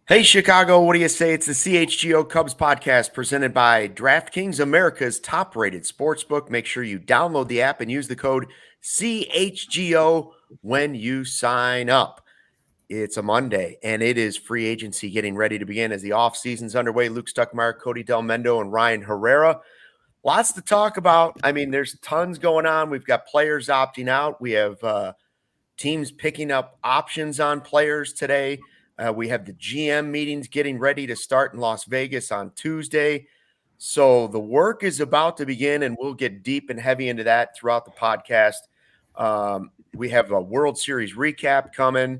Hey, Chicago, what do you say? It's the CHGO Cubs podcast presented by DraftKings, America's top-rated sportsbook. Make sure you download the app and use the code CHGO when you sign up. It's a Monday, and it is free agency getting ready to begin as the offseason's underway. Luke Stuckmeyer, Cody Delmendo, and Ryan Herrera. Lots to talk about. I mean, there's tons going on. We've got players opting out. We have teams picking up options on players today. We have the GM meetings getting ready to start in Las Vegas on Tuesday. So the work is about to begin, and we'll get deep and heavy into that throughout the podcast. We have a World Series recap coming,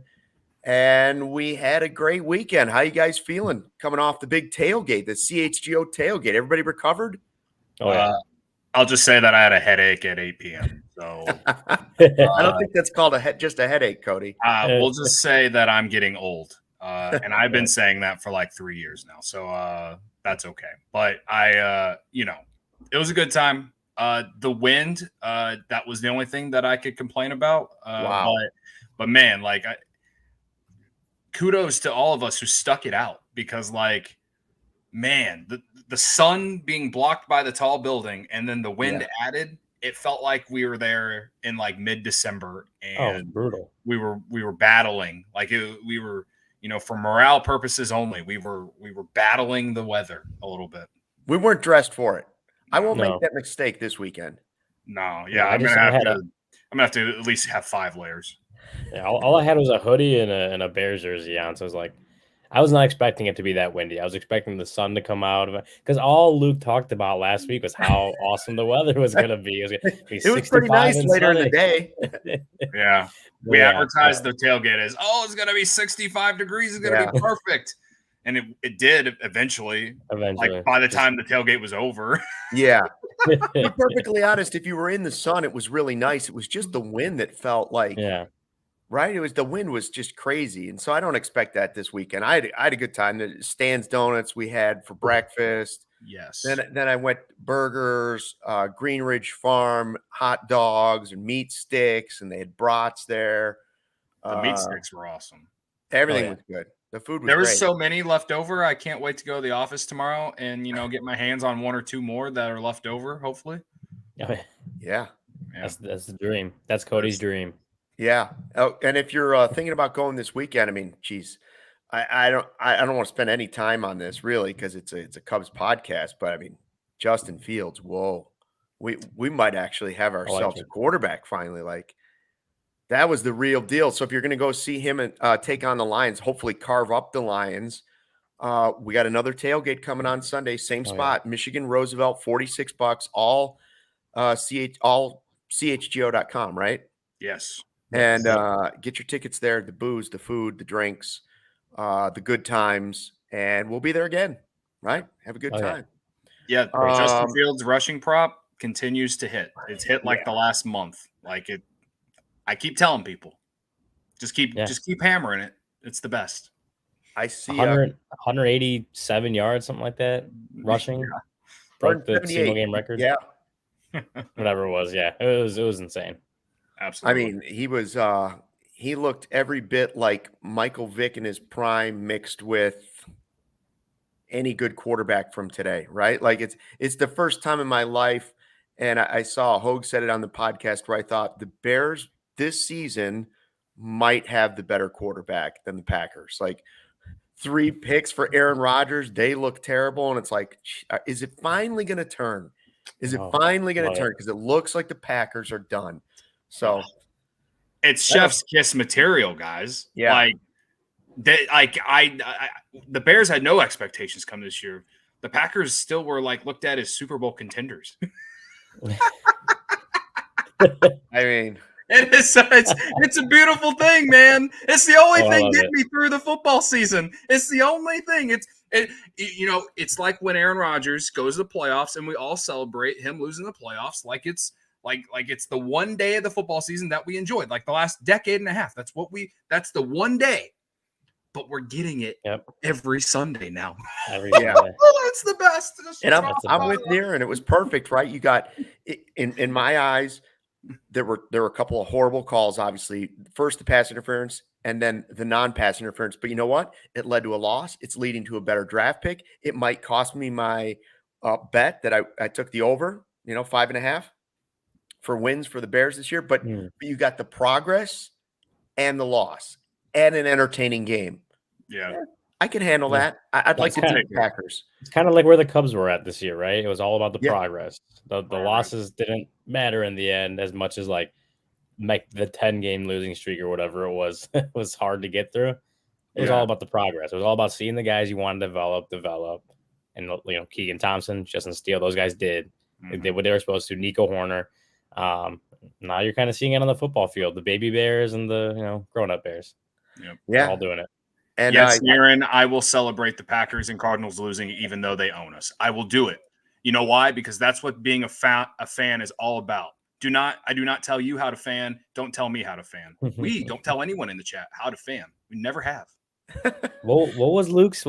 and we had a great weekend. How you guys feeling coming off the big tailgate, the CHGO tailgate? Everybody recovered? Oh, yeah. I'll just say that I had a headache at 8 p.m. So I don't think that's called just a headache, Cody. We'll just say that I'm getting old. And I've been saying that for like 3 years now. So that's okay. But it was a good time. The wind, that was the only thing that I could complain about. Wow. But man, kudos to all of us who stuck it out because man, the sun being blocked by the tall building and then the wind added, it felt like we were there in mid-December and brutal. We were battling we were, for morale purposes only. We were battling the weather a little bit. We weren't dressed for it. I won't make that mistake this weekend. No, yeah, I'm gonna have to at least have 5 layers. Yeah, all I had was a hoodie and a Bears jersey on, so I was not expecting it to be that windy. I was expecting the sun to come out of it because all Luke talked about last week was how awesome the weather was going to be. It was pretty nice later in the day. Yeah. We advertised the tailgate as, it's going to be 65 degrees. It's going to be perfect. And it did eventually. By the time the tailgate was over. Yeah. To be perfectly honest, if you were in the sun, it was really nice. It was just the wind that felt right? The wind was just crazy. And so I don't expect that this weekend. I had a good time. The Stan's Donuts we had for breakfast. Yes. Then I went burgers, Green Ridge Farm, hot dogs and meat sticks, and they had brats there. The meat sticks were awesome. Everything was good. The food was There was great. So many left over. I can't wait to go to the office tomorrow and, get my hands on 1 or 2 more that are left over, hopefully. Yeah. That's the dream. That's Cody's dream. Yeah. Oh, and if you're thinking about going this weekend, I mean, geez, I don't want to spend any time on this really because it's a Cubs podcast. But I mean, Justin Fields, whoa, we might actually have ourselves a quarterback finally. That was the real deal. So if you're going to go see him and take on the Lions, hopefully carve up the Lions. We got another tailgate coming on Sunday, same spot, Michigan Roosevelt, $46, all CHGO.com, right? Yes. And get your tickets there, the booze, the food, the drinks, the good times, and we'll be there again, right? Have a good time. Yeah, Justin Fields' rushing prop continues to hit. It's hit the last month. I keep telling people, just keep hammering it. It's the best. I see 187 yards, something like that, rushing. Broke the single game record. Yeah. Whatever it was. Yeah, it was insane. Absolutely. I mean, he looked every bit like Michael Vick in his prime mixed with any good quarterback from today, right? It's the first time in my life, and I saw Hogue said it on the podcast where I thought the Bears this season might have the better quarterback than the Packers. 3 picks for Aaron Rodgers, they look terrible, and it's is it finally going to turn? Is it finally going to turn? Because it looks like the Packers are done. So it's chef's kiss material, guys. Yeah. The Bears had no expectations come this year. The Packers still were looked at as Super Bowl contenders. I mean, it's a beautiful thing, man. It's the only thing getting me through the football season. It's the only thing. It's like when Aaron Rodgers goes to the playoffs and we all celebrate him losing the playoffs it's it's the one day of the football season that we enjoyed, the last decade and a half. That's the one day. But we're getting it every Sunday now. It's the best. And I'm with Nier, and it was perfect, right? You got, in my eyes, there were a couple of horrible calls, obviously. First, the pass interference, and then the non-pass interference. But you know what? It led to a loss. It's leading to a better draft pick. It might cost me my bet that I took the over, 5.5 for wins for the Bears this year. But you got the progress and the loss and an entertaining game. Yeah. I can handle that. I'd like to take the Packers. It's kind of like where the Cubs were at this year, right? It was all about the progress. The losses didn't matter in the end as much as like the 10-game losing streak or whatever it was was hard to get through. It was all about the progress. It was all about seeing the guys you want to develop. And, Keegan Thompson, Justin Steele, those guys did. They did what they were supposed to. Nico Horner. Now you're kind of seeing it on the football field. The baby Bears and the, grown-up Bears. Yep. They're all doing it. And yes, Aaron, I will celebrate the Packers and Cardinals losing even though they own us. I will do it. You know why? Because that's what being a fan is all about. I do not tell you how to fan. Don't tell me how to fan. We don't tell anyone in the chat how to fan. We never have. What was Luke's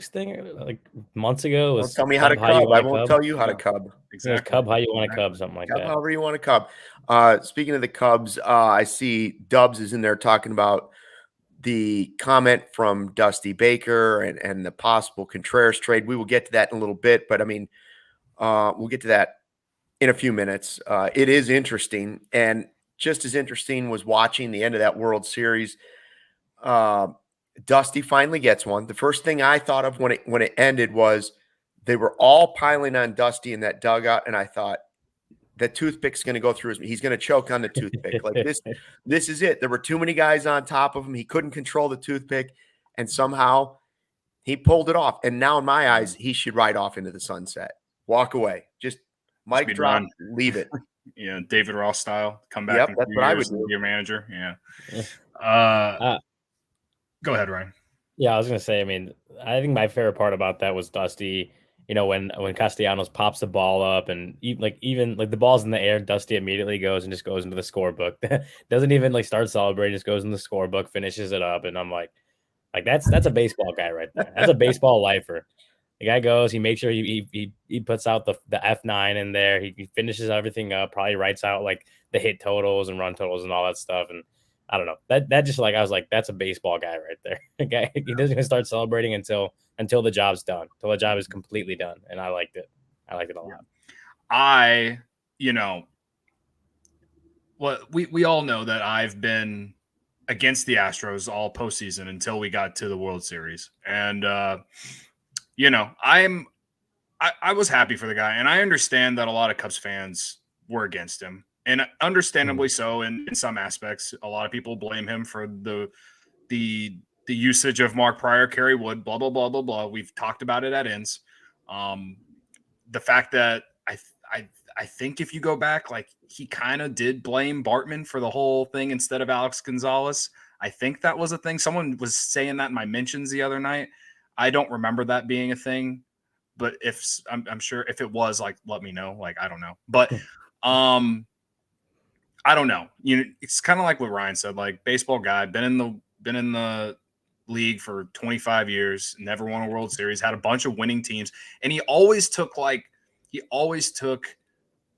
thing like months ago? Don't tell me how to cub. I won't tell you how to cub. Exactly. Cub how you want to cub, something like that. However you want to cub. Speaking of the Cubs, I see Dubs is in there talking about the comment from Dusty Baker and the possible Contreras trade. We will get to that in a little bit, but I mean, we'll get to that in a few minutes. It is interesting, and just as interesting was watching the end of that World Series. Dusty finally gets one. The first thing I thought of when it ended was they were all piling on Dusty in that dugout, and I thought the toothpick's going to go through he's going to choke on the toothpick. Like this is it. There were too many guys on top of him. He couldn't control the toothpick, and somehow he pulled it off. And now in my eyes, he should ride off into the sunset. Walk away. Just mic drop, leave it. Yeah, David Ross style. Come back in that's what I would do. Your manager. Yeah. Go ahead, Ryan. Yeah, I was going to say, I mean, I think my favorite part about that was Dusty, when Castellanos pops the ball up and even the ball's in the air, Dusty immediately goes and just goes into the scorebook. Doesn't even start celebrating, just goes in the scorebook, finishes it up. And I'm like that's a baseball guy right there. That's a baseball lifer. The guy goes, he makes sure he puts out the F9 in there. He finishes everything up, probably writes out the hit totals and run totals and all that stuff. And I don't know. That just I was like, that's a baseball guy right there. Okay, he doesn't even start celebrating until the job's done, until the job is completely done. And I liked it. I liked it a lot. We all know that I've been against the Astros all postseason until we got to the World Series, and I was happy for the guy, and I understand that a lot of Cubs fans were against him. And understandably so in some aspects. A lot of people blame him for the usage of Mark Pryor, Kerry Wood, blah, blah, blah, blah, blah. We've talked about it at ends. The fact that I think if you go back, he kind of did blame Bartman for the whole thing instead of Alex Gonzalez. I think that was a thing. Someone was saying that in my mentions the other night. I don't remember that being a thing, but I'm sure if it was, let me know. I don't know. But I don't know. It's kind of like what Ryan said. Baseball guy, been in the league for 25 years, never won a World Series, had a bunch of winning teams, and he always took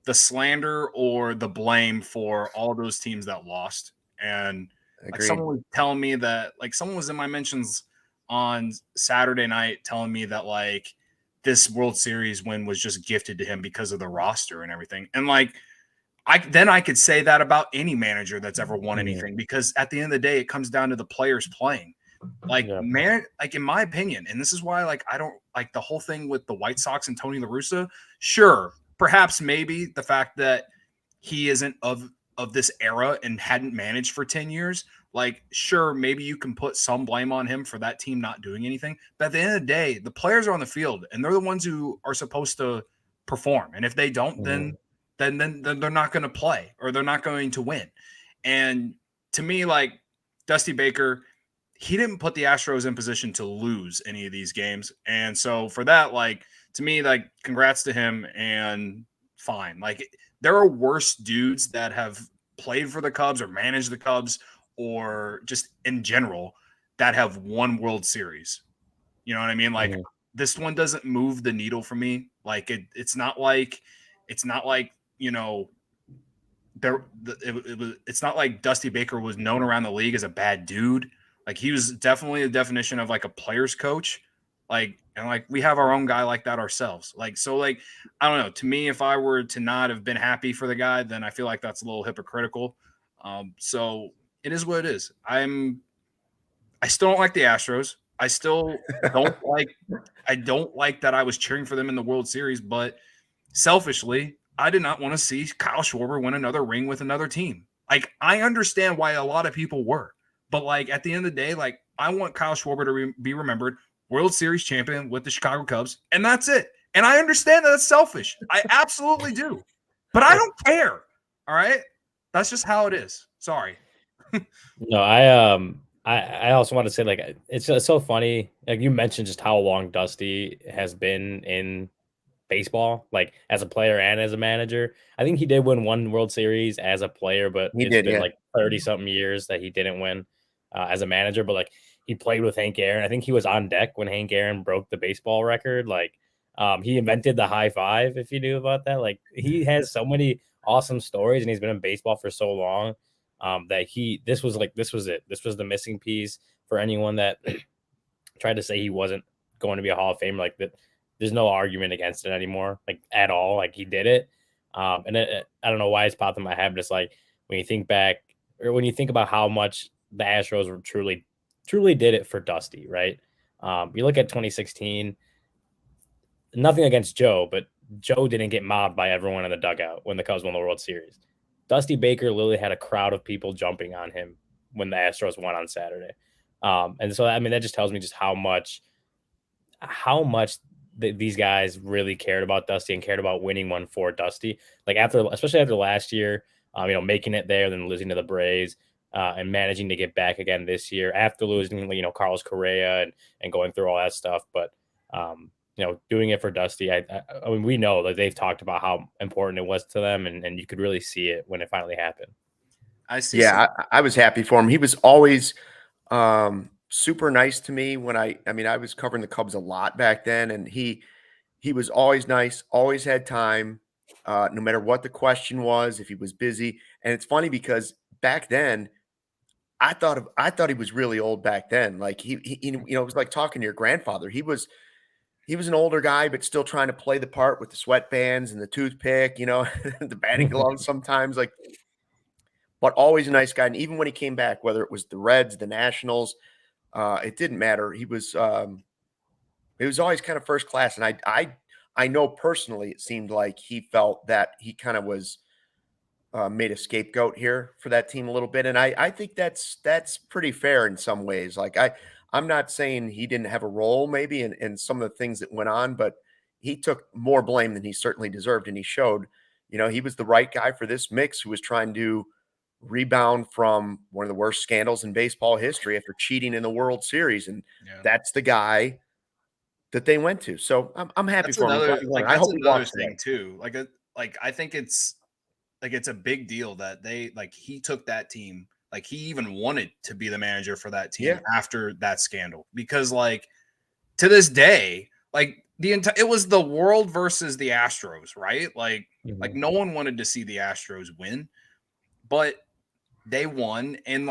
the slander or the blame for all those teams that lost. And someone was telling me that someone was in my mentions on Saturday night telling me that this World Series win was just gifted to him because of the roster and everything. And I could say that about any manager that's ever won anything, because at the end of the day, it comes down to the players playing. In my opinion, and this is why I don't like the whole thing with the White Sox and Tony La Russa. Sure, perhaps maybe the fact that he isn't of this era and hadn't managed for 10 years. Sure, maybe you can put some blame on him for that team not doing anything. But at the end of the day, the players are on the field and they're the ones who are supposed to perform. And if they don't, then they're not going to play or they're not going to win. And to me, Dusty Baker, he didn't put the Astros in position to lose any of these games. And so for that, to me, congrats to him and fine. There are worse dudes that have played for the Cubs or managed the Cubs or just in general that have won World Series. You know what I mean? This one doesn't move the needle for me. It's not like it's not like Dusty Baker was known around the league as a bad dude. Like he was definitely a definition of like a player's coach. Like, and like we have our own guy like that ourselves. Like, so like, I don't know. To me, if I were to not have been happy for the guy, then I feel like that's a little hypocritical. So it is what it is. I still don't like the Astros. I still don't like that I was cheering for them in the World Series, but selfishly, I did not want to see Kyle Schwarber win another ring with another team. Like, I understand why a lot of people were, but like at the end of the day, like I want Kyle Schwarber to be remembered World Series champion with the Chicago Cubs, and that's it. And I understand that it's selfish. I absolutely do, but I don't care. All right, that's just how it is. Sorry. No, I also want to say, like, it's so funny. Like you mentioned just how long Dusty has been in baseball, like as a player and as a manager. I think he did win one World Series as a player, but it's been like 30 something years that he didn't win as a manager. But like he played with Hank Aaron. I think he was on deck when Hank Aaron broke the baseball record. Like he invented the high five, if you knew about that. Like he has so many awesome stories, and he's been in baseball for so long that this was it. This was the missing piece for anyone that tried to say he wasn't going to be a Hall of Famer. Like that, there's no argument against it anymore, like at all. Like he did it. And I don't know why it's popped in my head, but it's like when you think back or when you think about how much the Astros were truly did it for Dusty, right? You look at 2016, nothing against Joe, but Joe didn't get mobbed by everyone in the dugout when the Cubs won the World Series. Dusty Baker literally had a crowd of people jumping on him when the Astros won on Saturday. And so, I mean, that just tells me just how much these guys really cared about Dusty and cared about winning one for Dusty. Like especially after last year, making it there, then losing to the Braves, and managing to get back again this year after losing, Carlos Correa and going through all that stuff. But, doing it for Dusty, I mean, we know that they've talked about how important it was to them, and you could really see it when it finally happened. I see. Yeah, I was happy for him. He was always super nice to me when I was covering the Cubs a lot back then, and he was always nice, always had time, no matter what the question was, if he was busy. And it's funny because back then, I thought he was really old back then. Like he it was like talking to your grandfather. He was an older guy, but still trying to play the part with the sweatbands and the toothpick, the batting gloves sometimes, but always a nice guy. And even when he came back, whether it was the Reds, the Nationals, it didn't matter. He was always kind of first class. And I know personally, it seemed like he felt that he kind of was made a scapegoat here for that team a little bit. And I think that's pretty fair in some ways. Like I'm not saying he didn't have a role maybe in some of the things that went on, but he took more blame than he certainly deserved. And he showed, he was the right guy for this mix who was trying to rebound from one of the worst scandals in baseball history after cheating in the World Series. And that's the guy that they went to. So I'm happy for him. I hope another thing too. Like I think it's a big deal that he took that team. Like he even wanted to be the manager for that team after that scandal, because to this day, it was the world versus the Astros, right? Like no one wanted to see the Astros win, but they won. And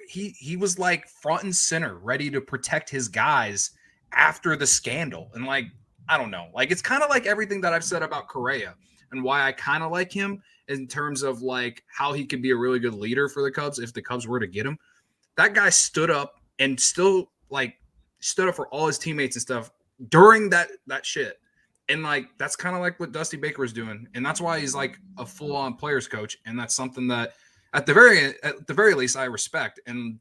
he was front and center, ready to protect his guys after the scandal. And I don't know, it's kind of like everything that I've said about Correa and why I kind of like him in terms of how he could be a really good leader for the Cubs if the Cubs were to get him. That guy stood up and still stood up for all his teammates and stuff during that shit. And that's kind of what Dusty Baker is doing. And that's why he's a full-on players coach. And that's something that at the very least I respect. And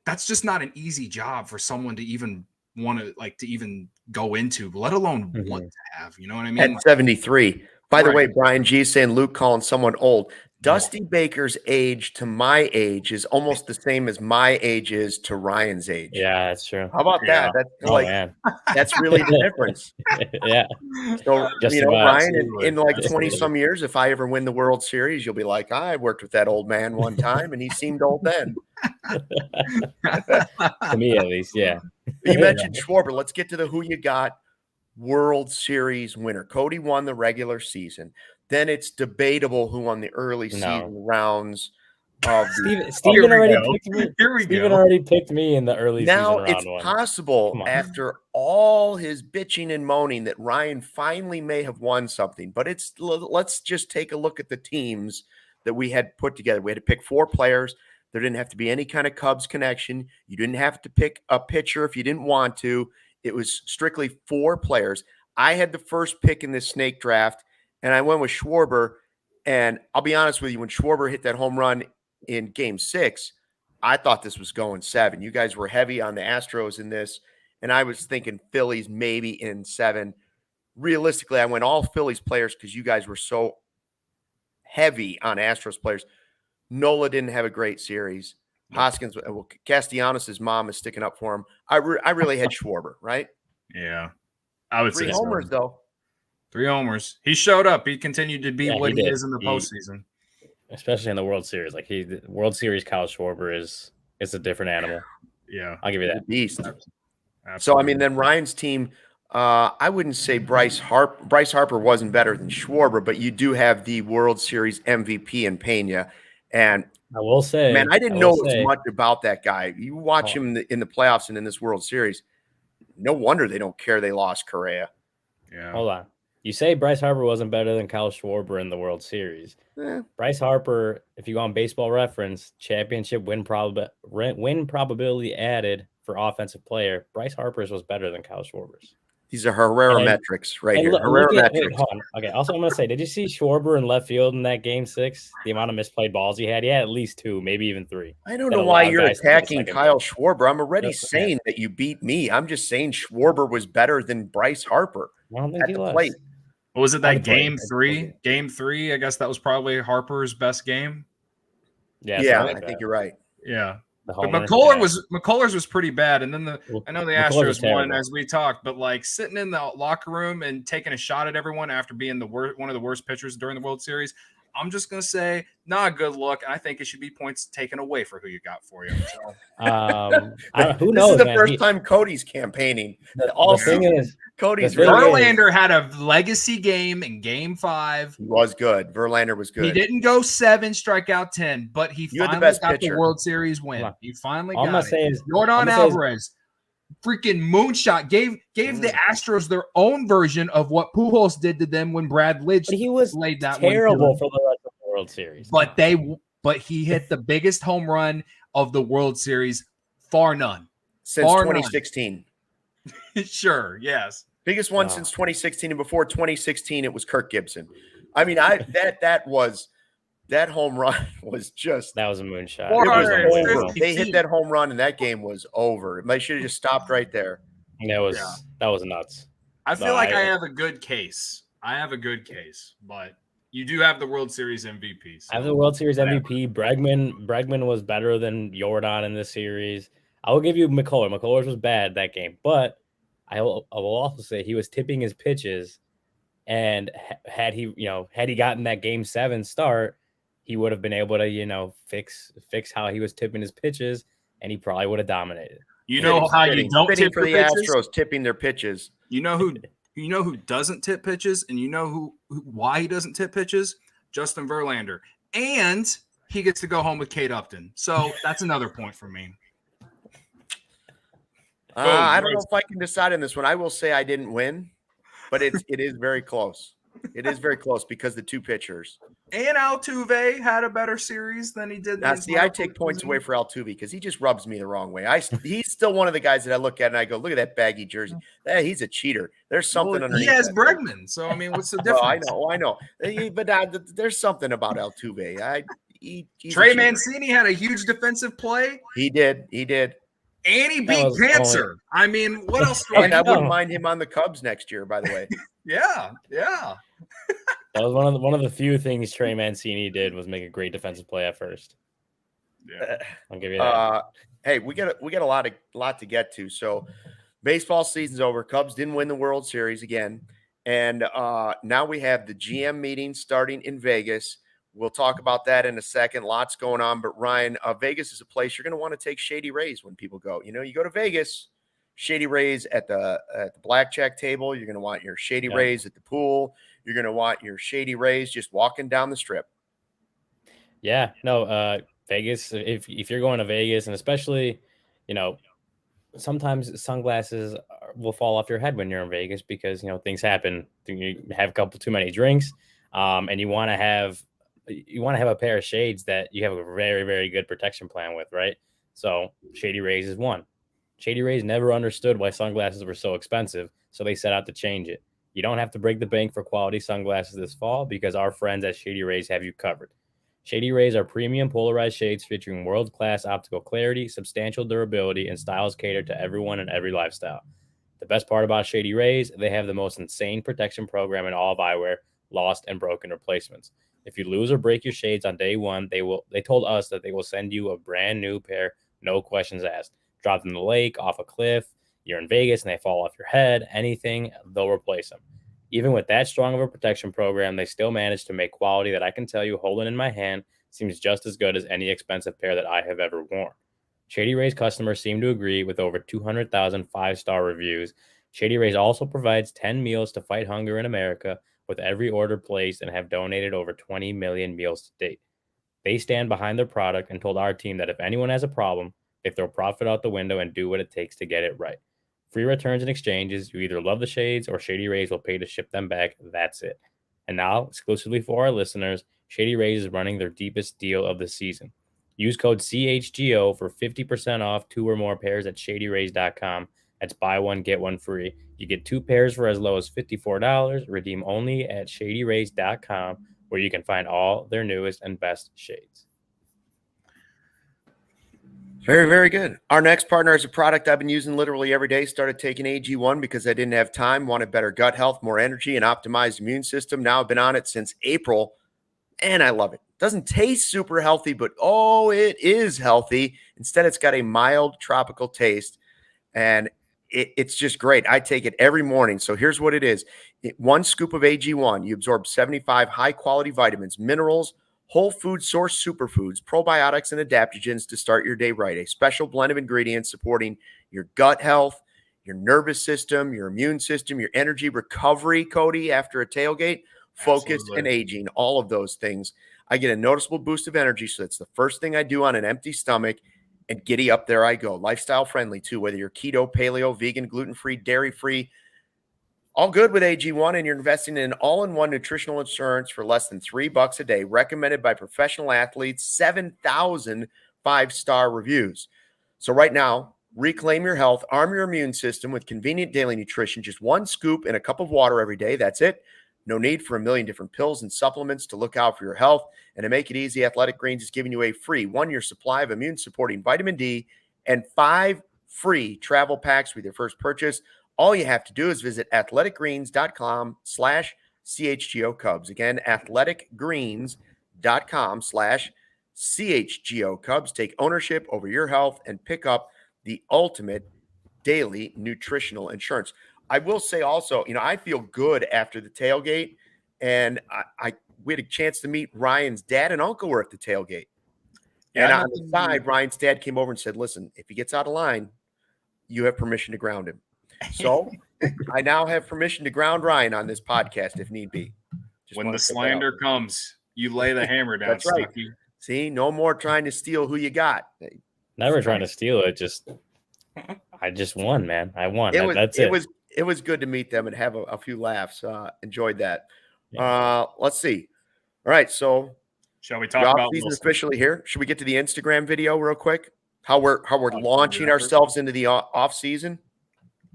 that's just not an easy job for someone to even want to even go into, let alone want to have, you know what I mean? At 73. By the way, Brian G saying Luke calling someone old. Dusty Baker's age to my age is almost the same as my age is to Ryan's age. Yeah, that's true. How about that? That's that's really the difference. Yeah. So Ryan, in 20 some years, if I ever win the World Series, you'll be like, I worked with that old man one time, and he seemed old then. To me, at least, yeah. You mentioned Schwarber. Let's get to the who you got World Series winner. Cody won the regular season. then it's debatable who won the early season rounds of Steven already picked me. Here we Steven go. already picked me in the early season Now round it's one. possible after all his bitching and moaning that Ryan finally may have won something. But let's just take a look at the teams that we had put together. We had to pick 4 players. There didn't have to be any kind of Cubs connection. You didn't have to pick a pitcher if you didn't want to. It was strictly 4 players. I had the first pick in this snake draft, and I went with Schwarber. And I'll be honest with you, when Schwarber hit that home run in Game 6, I thought this was going 7. You guys were heavy on the Astros in this, and I was thinking Phillies maybe in 7. Realistically, I went all Phillies players because you guys were so heavy on Astros players. Nola didn't have a great series. Hoskins, Castellanos' mom is sticking up for him. I really had Schwarber, right? Yeah. I would 3 say homers, though. 3 homers. He showed up. He continued to be what he is in the postseason. Especially in the World Series. Like the World Series Kyle Schwarber is a different animal. Yeah. I'll give you that. Beast. Absolutely. So, I mean, then Ryan's team, I wouldn't say Bryce Harper wasn't better than Schwarber, but you do have the World Series MVP in Pena. And I will say, man, I didn't know as much about that guy. You watch him in the playoffs and in this World Series. No wonder they don't care they lost Correa. Yeah. Hold on. You say Bryce Harper wasn't better than Kyle Schwarber in the World Series. Bryce Harper, if you go on Baseball Reference, championship win probability added for offensive player, Bryce Harper's was better than Kyle Schwarber's. These are Herrera metrics right here. Herrera metrics. Hold on. Okay. Also, I'm going to say, did you see Schwarber in left field in that Game 6? The amount of misplayed balls he had? He had at least 2, maybe even 3. I don't know why you're attacking Kyle Schwarber. I'm already saying that you beat me. I'm just saying Schwarber was better than Bryce Harper at the plate. What was it, that Game 3? Game 3, I guess that was probably Harper's best game. Yeah, I think you're right. Yeah. But McCullers was pretty bad, and then I know the Astros won as we talked, but like sitting in the locker room and taking a shot at everyone after being one of the worst pitchers during the World Series, I'm just gonna say not a good look. I think it should be points taken away for who you got for you. So. Who knows? This is the first time Cody's campaigning. The thing is, Verlander had a legacy game in Game 5. He was good. Verlander was good. He didn't go 7, strike out 10, but he finally got the World Series win. He finally got it. Yordan Alvarez, freaking moonshot, gave the Astros their own version of what Pujols did to them when Brad Lidge laid that terrible for the rest of the World Series. But he hit the biggest home run of the World Series, far none. Since 2016. Sure, yes. Biggest one since 2016, and before 2016, it was Kirk Gibson. I mean, that home run was just that was a moonshot. They hit that home run, and that game was over. They should have just stopped right there. That was nuts. I feel like I have a good case. But you do have the World Series MVP. So I have the World Series MVP. Bregman was better than Yordan in this series. I will give you McCullers. McCullers was bad that game, but I will also say he was tipping his pitches, and had he gotten that Game 7 start, he would have been able to fix how he was tipping his pitches, and he probably would have dominated. You know how you don't tip for the Astros tipping their pitches. You know who doesn't tip pitches, and you know why he doesn't tip pitches? Justin Verlander, and he gets to go home with Kate Upton. So that's another point for me. I don't know if I can decide on this one. I will say I didn't win, but it is very close. It is very close because the 2 pitchers. And Altuve had a better series than he did. Now, see, I take points away for Altuve because he just rubs me the wrong way. He's still one of the guys that I look at and I go, look at that baggy jersey. He's a cheater. There's something underneath. He has Bregman, so I mean, what's the difference? I know. But there's something about Altuve. Trey Mancini had a huge defensive play. He did. And he beat cancer. I mean, what else? And I wouldn't mind him on the Cubs next year, by the way. Yeah. That was one of the few things Trey Mancini did was make a great defensive play at first. Yeah, I'll give you that. Hey, we got a lot to get to. So, baseball season's over. Cubs didn't win the World Series again, and now we have the GM meeting starting in Vegas. We'll talk about that in a second. Lots going on. But, Ryan, Vegas is a place you're going to want to take Shady Rays when people go. You go to Vegas, Shady Rays at the blackjack table. You're going to want your Shady Rays at the pool. you're going to want your Shady Rays just walking down the strip. Yeah, no, Vegas, if you're going to Vegas, and especially, sometimes sunglasses will fall off your head when you're in Vegas because, things happen. You have a couple too many drinks, and you want to have a pair of shades that you have a very, very good protection plan with, right? So Shady Rays is one. Shady Rays never understood why sunglasses were so expensive, so they set out to change it. You don't have to break the bank for quality sunglasses this fall because our friends at Shady Rays have you covered. Shady Rays are premium polarized shades featuring world-class optical clarity, substantial durability, and styles catered to everyone and every lifestyle. The best part about Shady Rays, they have the most insane protection program in all of eyewear, lost and broken replacements. If you lose or break your shades on day one, they told us that they will send you a brand new pair, no questions asked. Drop them in the lake, off a cliff, you're in Vegas and they fall off your head, anything, they'll replace them. Even with that strong of a protection program, they still manage to make quality that I can tell you holding in my hand seems just as good as any expensive pair that I have ever worn. Shady Rays customers seem to agree with over 200,000 five-star reviews. Shady Rays also provides 10 meals to fight hunger in America with every order placed and have donated over 20 million meals to date. They stand behind their product and told our team that if anyone has a problem, they throw profit out the window and do what it takes to get it right. Free returns and exchanges. You either love the shades or Shady Rays will pay to ship them back. That's it. And now, exclusively for our listeners, Shady Rays is running their deepest deal of the season. Use code CHGO for 50% off 2 or more pairs at shadyrays.com. That's buy one, get one free. You get 2 pairs for as low as $54. Redeem only at shadyrays.com, where you can find all their newest and best shades. Very, very good. Our next partner is a product I've been using literally every day. Started taking AG1 because I didn't have time, wanted better gut health, more energy, and optimized immune system. Now I've been on it since April, and I love it. Doesn't taste super healthy, but it is healthy. Instead, it's got a mild tropical taste, and it's just great. I take it every morning. So here's what it is. 1 scoop of AG1, you absorb 75 high-quality vitamins, minerals, whole food source superfoods, probiotics, and adaptogens to start your day right. A special blend of ingredients supporting your gut health, your nervous system, your immune system, your energy recovery, Cody, after a tailgate, focus, and aging, all of those things. I get a noticeable boost of energy, so that's the first thing I do on an empty stomach, and giddy up there I go. Lifestyle friendly, too, whether you're keto, paleo, vegan, gluten-free, dairy-free, all good with AG1, and you're investing in an all-in-one nutritional insurance for less than $3 a day, recommended by professional athletes, 7,000 5-star reviews. So right now, reclaim your health, arm your immune system with convenient daily nutrition, just 1 scoop in a cup of water every day. That's it. No need for a million different pills and supplements to look out for your health. And to make it easy, Athletic Greens is giving you a free 1-year supply of immune-supporting vitamin D and 5 free travel packs with your first purchase. All you have to do is visit athleticgreens.com/CHGO Cubs. Again, athleticgreens.com/CHGO Cubs. Take ownership over your health and pick up the ultimate daily nutritional insurance. I will say also, I feel good after the tailgate, and we had a chance to meet Ryan's dad and uncle were at the tailgate. Yeah, and on the side, Ryan's dad came over and said, listen, if he gets out of line, you have permission to ground him. So I now have permission to ground Ryan on this podcast if need be. When the slander comes, you lay the hammer down. That's right. Stucky. See, no more trying to steal who you got. Never trying to steal it. I just won, man. I won. That's it. It was good to meet them and have a few laughs. Enjoyed that. Yeah. Let's see. All right, so shall we talk about season officially here? Should we get to the Instagram video real quick? How we're launching ourselves into the off season?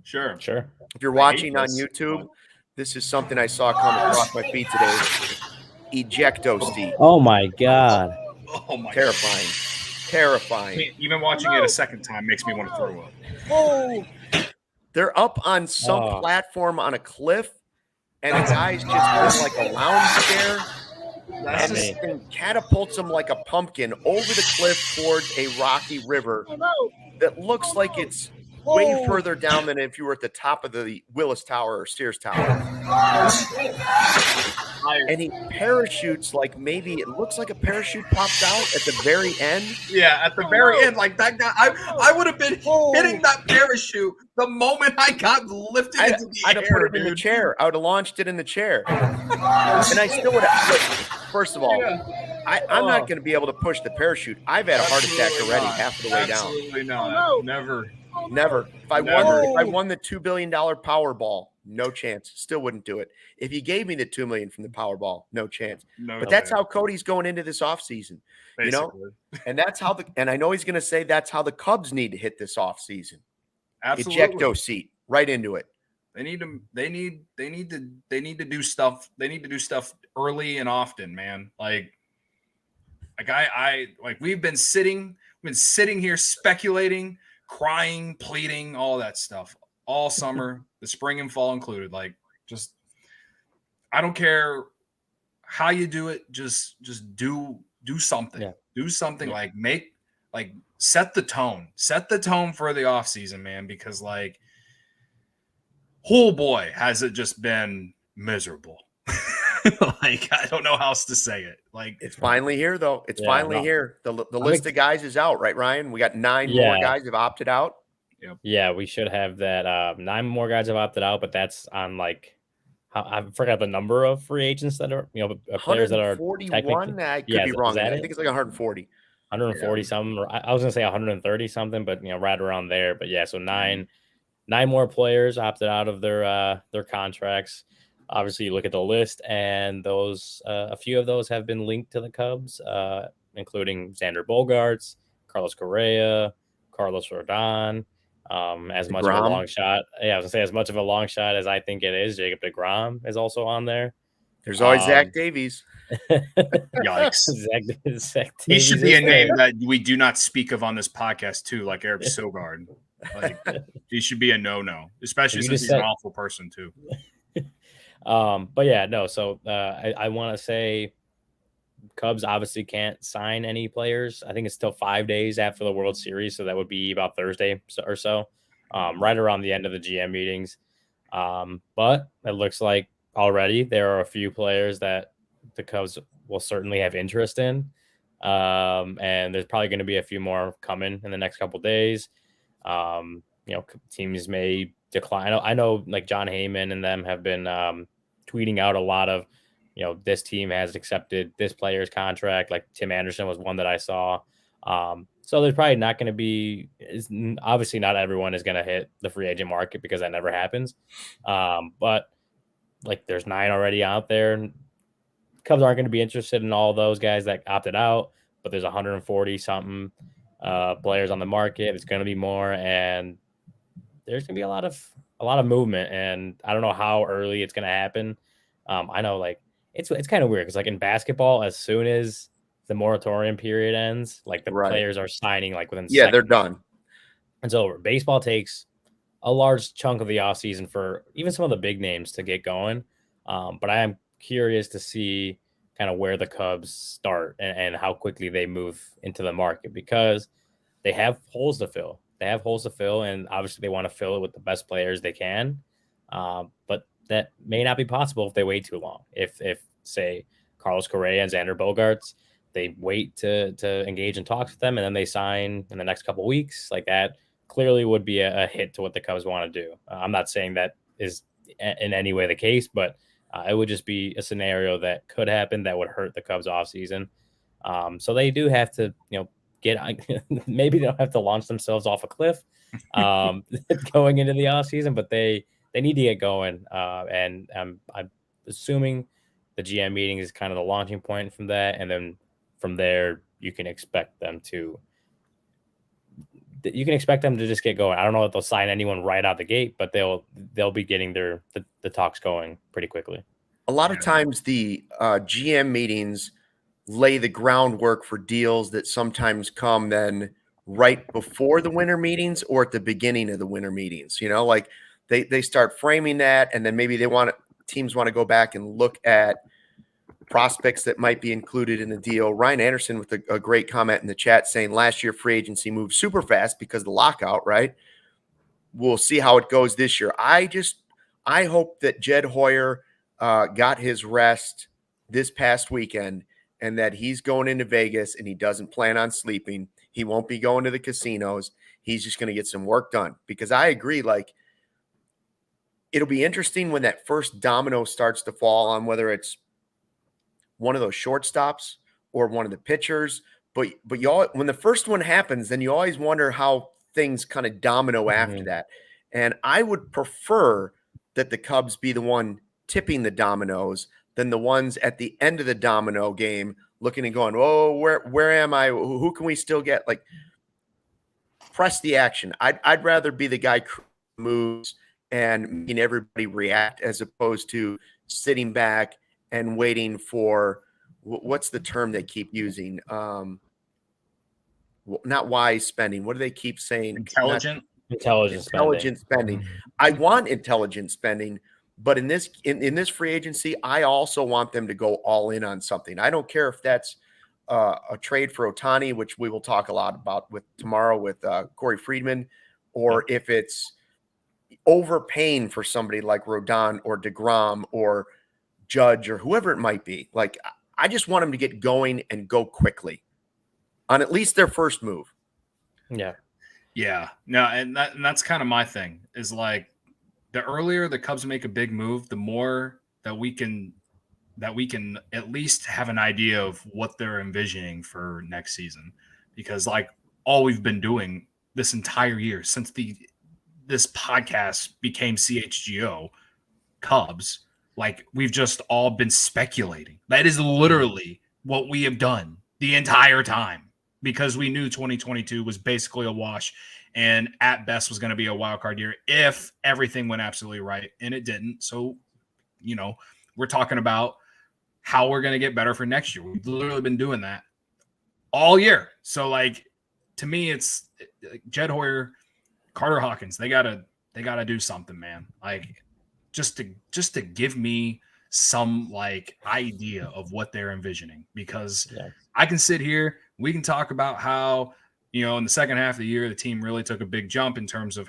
Sure. If you're watching on YouTube, this is something I saw come across my feed today. Ejecto seat. Oh my God. Oh my! Terrifying. Even watching it a second time makes me want to throw up. Oh. They're up on some platform on a cliff, and a guy's just in like a lounge chair. And this thing catapults him like a pumpkin over the cliff towards a rocky river that looks like it's way further down than if you were at the top of the Willis Tower or Sears Tower. and he parachutes like maybe it looks like a parachute pops out at the very end. Yeah, at the very end, like that guy, I would have been hitting that parachute the moment I got lifted into the I'd air. have put it in the chair. I would have launched it in the chair, and I still would have. First of all, I'm not going to be able to push the parachute. I've had a heart attack already half of the way down. Absolutely not. Never. If I won the $2 billion Powerball, no chance. Still wouldn't do it. If he gave me the $2 million from the Powerball, no chance. But that's how Cody's going into this offseason. You know, and that's how and I know he's going to say that's how the Cubs need to hit this offseason. Absolutely. Ejecto seat right into it. They need to do stuff. They need to do stuff early and often, man. Like we've been sitting here speculating, crying, pleading, all that stuff all summer, the spring and fall included. Like, just, I don't care how you do it. Just do something. Yeah. Do something. Yeah. Set the tone for the off season, man. Because oh boy, has it just been miserable. I don't know how else to say it. It's finally here, though. It's finally here. The list of guys is out, right, Ryan? We got 9 more guys have opted out. Yep. Yeah, we should have that. 9 more guys have opted out, but that's on I forgot the number of free agents that are players that are 41. I could be wrong. I think it's 140. 140 something. I was gonna say 130 something, but right around there. But yeah, so nine more players opted out of their contracts. Obviously, you look at the list, and those a few of those have been linked to the Cubs, including Xander Bogaerts, Carlos Correa, Carlos Rodon. As much of a long shot, I was gonna say as much of a long shot as I think it is. Jacob deGrom is also on there. There's always Zach Davies. Yikes! Zach Davies. He should be a name that we do not speak of on this podcast too, like Eric Sogard. He should be a no, especially since he's an awful person too. But yeah, no. So I want to say Cubs obviously can't sign any players. I think it's still 5 days after the World Series, so that would be about Thursday or so, right around the end of the GM meetings. But it looks like already there are a few players that the Cubs will certainly have interest in, and there's probably going to be a few more coming in the next couple days. Teams may decline. I know like John Heyman and them have been tweeting out a lot of, this team has accepted this player's contract. Like Tim Anderson was one that I saw. So there's probably not going to be, obviously not everyone is going to hit the free agent market because that never happens. But there's 9 already out there. Cubs aren't going to be interested in all those guys that opted out, but there's 140 something players on the market. It's going to be more, and there's going to be a lot of movement, and I don't know how early it's going to happen. I know it's kind of weird because in basketball, as soon as the moratorium period ends, the players are signing within seconds. They're done. It's over. Baseball takes a large chunk of the offseason for even some of the big names to get going. But I am curious to see kind of where the Cubs start and how quickly they move into the market, because they have holes to fill. And obviously they want to fill it with the best players they can. But that may not be possible if they wait too long. If say Carlos Correa and Xander Bogaerts, they wait to engage in talks with them and then they sign in the next couple of weeks, that clearly would be a hit to what the Cubs want to do. I'm not saying that is in any way the case, but it would just be a scenario that could happen that would hurt the Cubs offseason. So they do have to, maybe they don't have to launch themselves off a cliff going into the offseason, but they need to get going. And I'm assuming the GM meeting is kind of the launching point from that. And then from there, you can expect them to just get going. I don't know if they'll sign anyone right out the gate, but they'll be getting the talks going pretty quickly. A lot of times the GM meetings lay the groundwork for deals that sometimes come then right before the winter meetings or at the beginning of the winter meetings. They start framing that, and then maybe teams want to go back and look at prospects that might be included in the deal. Ryan Anderson with a great comment in the chat saying last year free agency moved super fast because of the lockout, right? We'll see how it goes this year. I hope that Jed Hoyer got his rest this past weekend and that he's going into Vegas and he doesn't plan on sleeping. He won't be going to the casinos. He's just going to get some work done, because I agree. Like, it'll be interesting when that first domino starts to fall on whether it's one of those shortstops or one of the pitchers. But when the first one happens, then you always wonder how things kind of domino after that. And I would prefer that the Cubs be the one tipping the dominoes than the ones at the end of the domino game looking and going, oh, where am I? Who can we still get? Like, press the action. I'd rather be the guy who moves and making everybody react, as opposed to sitting back and waiting for, what's the term they keep using? Not wise spending. What do they keep saying? Intelligent spending. I want intelligent spending, but in this free agency, I also want them to go all in on something. I don't care if that's a trade for Ohtani, which we will talk a lot about tomorrow with Corey Friedman, or if it's overpaying for somebody like Rodon or DeGrom or Judge or whoever it might be. Like, I just want them to get going and go quickly on at least their first move. Yeah. No, and that's kind of my thing, is like, the earlier the Cubs make a big move, the more that we can at least have an idea of what they're envisioning for next season. Because, like, all we've been doing this entire year since this podcast became CHGO Cubs, like, we've just all been speculating. That is literally what we have done the entire time, because we knew 2022 was basically a wash and at best was going to be a wild card year if everything went absolutely right, and it didn't. So, we're talking about how we're going to get better for next year. We've literally been doing that all year. So, like, to me, it's Jed Hoyer, Carter Hawkins. They gotta do something, man. Like, just to give me some, like, idea of what they're envisioning, because I can sit here, we can talk about how, in the second half of the year, the team really took a big jump in terms of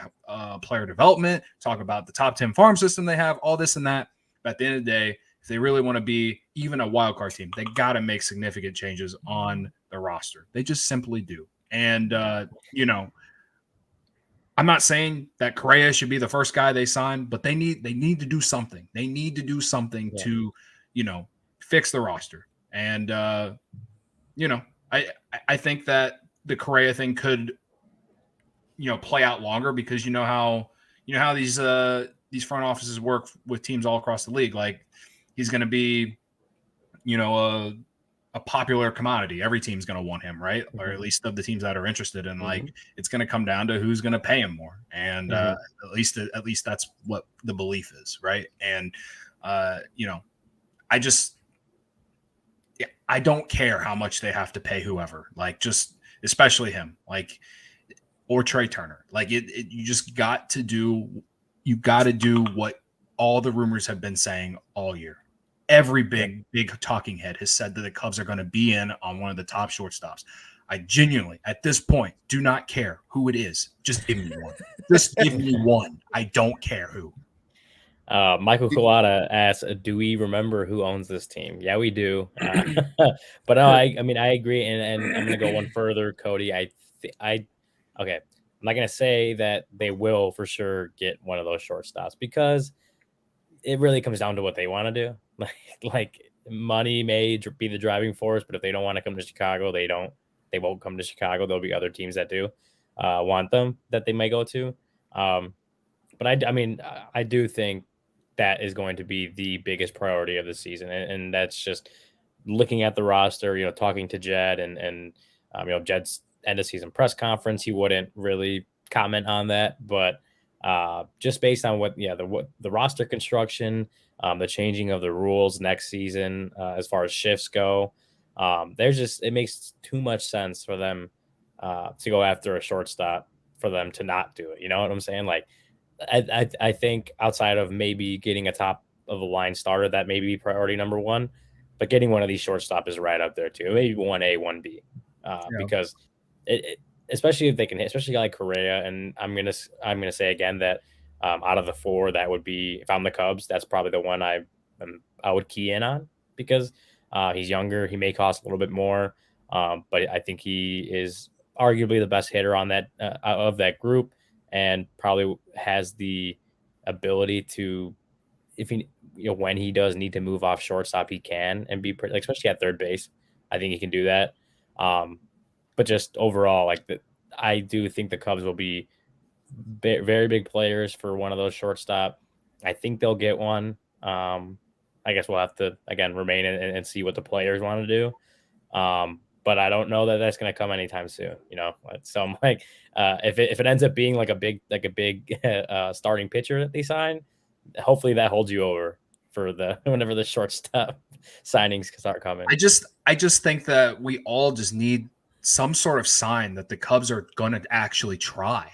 player development, talk about the top 10 farm system they have, all this and that. But at the end of the day, if they really want to be even a wild card team, they got to make significant changes on the roster. They just simply do. And, I'm not saying that Correa should be the first guy they sign, but they need to do something. They need to do something to, fix the roster. And, I think that the Correa thing could, play out longer, because how these front offices work with teams all across the league. Like, he's going to be, a popular commodity. Every team's going to want him, right? Or at least of the teams that are interested in. Like, it's going to come down to who's going to pay him more, and at least that's what the belief is, right? And I don't care how much they have to pay whoever, like, just especially him, like, or Trey Turner. Like, you just got to do what all the rumors have been saying all year. Every big talking head has said that the Cubs are going to be in on one of the top shortstops. I genuinely, at this point, do not care who it is. Just give me one. Just give me one. I don't care who. Michael Kulata asks, do we remember who owns this team? Yeah, we do. But no, I agree. And I'm going to go one further, Cody. Okay. I'm not going to say that they will for sure get one of those shortstops, because it really comes down to what they want to do. Like, money may be the driving force, but if they don't want to come to Chicago, they won't come to Chicago. There'll be other teams that do want them, that they may go to. But I do think that is going to be the biggest priority of the season. And that's just looking at the roster, talking to Jed and Jed's end of season press conference. He wouldn't really comment on that, but just based on what the roster construction, the changing of the rules next season, as far as shifts go, it makes too much sense for them to go after a shortstop for them to not do it. You know what I'm saying? Like, I think outside of maybe getting a top of the line starter, that may be priority number one, but getting one of these shortstop is right up there too. Maybe 1A, 1B, because especially if they can hit, especially like Correa. And I'm gonna say again that out of the four, that would be, if I'm the Cubs, that's probably the one I would key in on. because he's younger. He may cost a little bit more, but I think he is arguably the best hitter on that of that group, and probably has the ability to, if he, when he does need to move off shortstop, he can, and be pretty, especially at third base. I think he can do that. But just overall, I do think the Cubs will be very big players for one of those shortstop. I think they'll get one. I guess we'll have to again remain and see what the players want to do. But I don't know that that's going to come anytime soon. So I'm like, if it ends up being like a big starting pitcher that they sign, hopefully that holds you over for whenever the shortstop signings start coming. I just think that we all just need some sort of sign that the Cubs are going to actually try.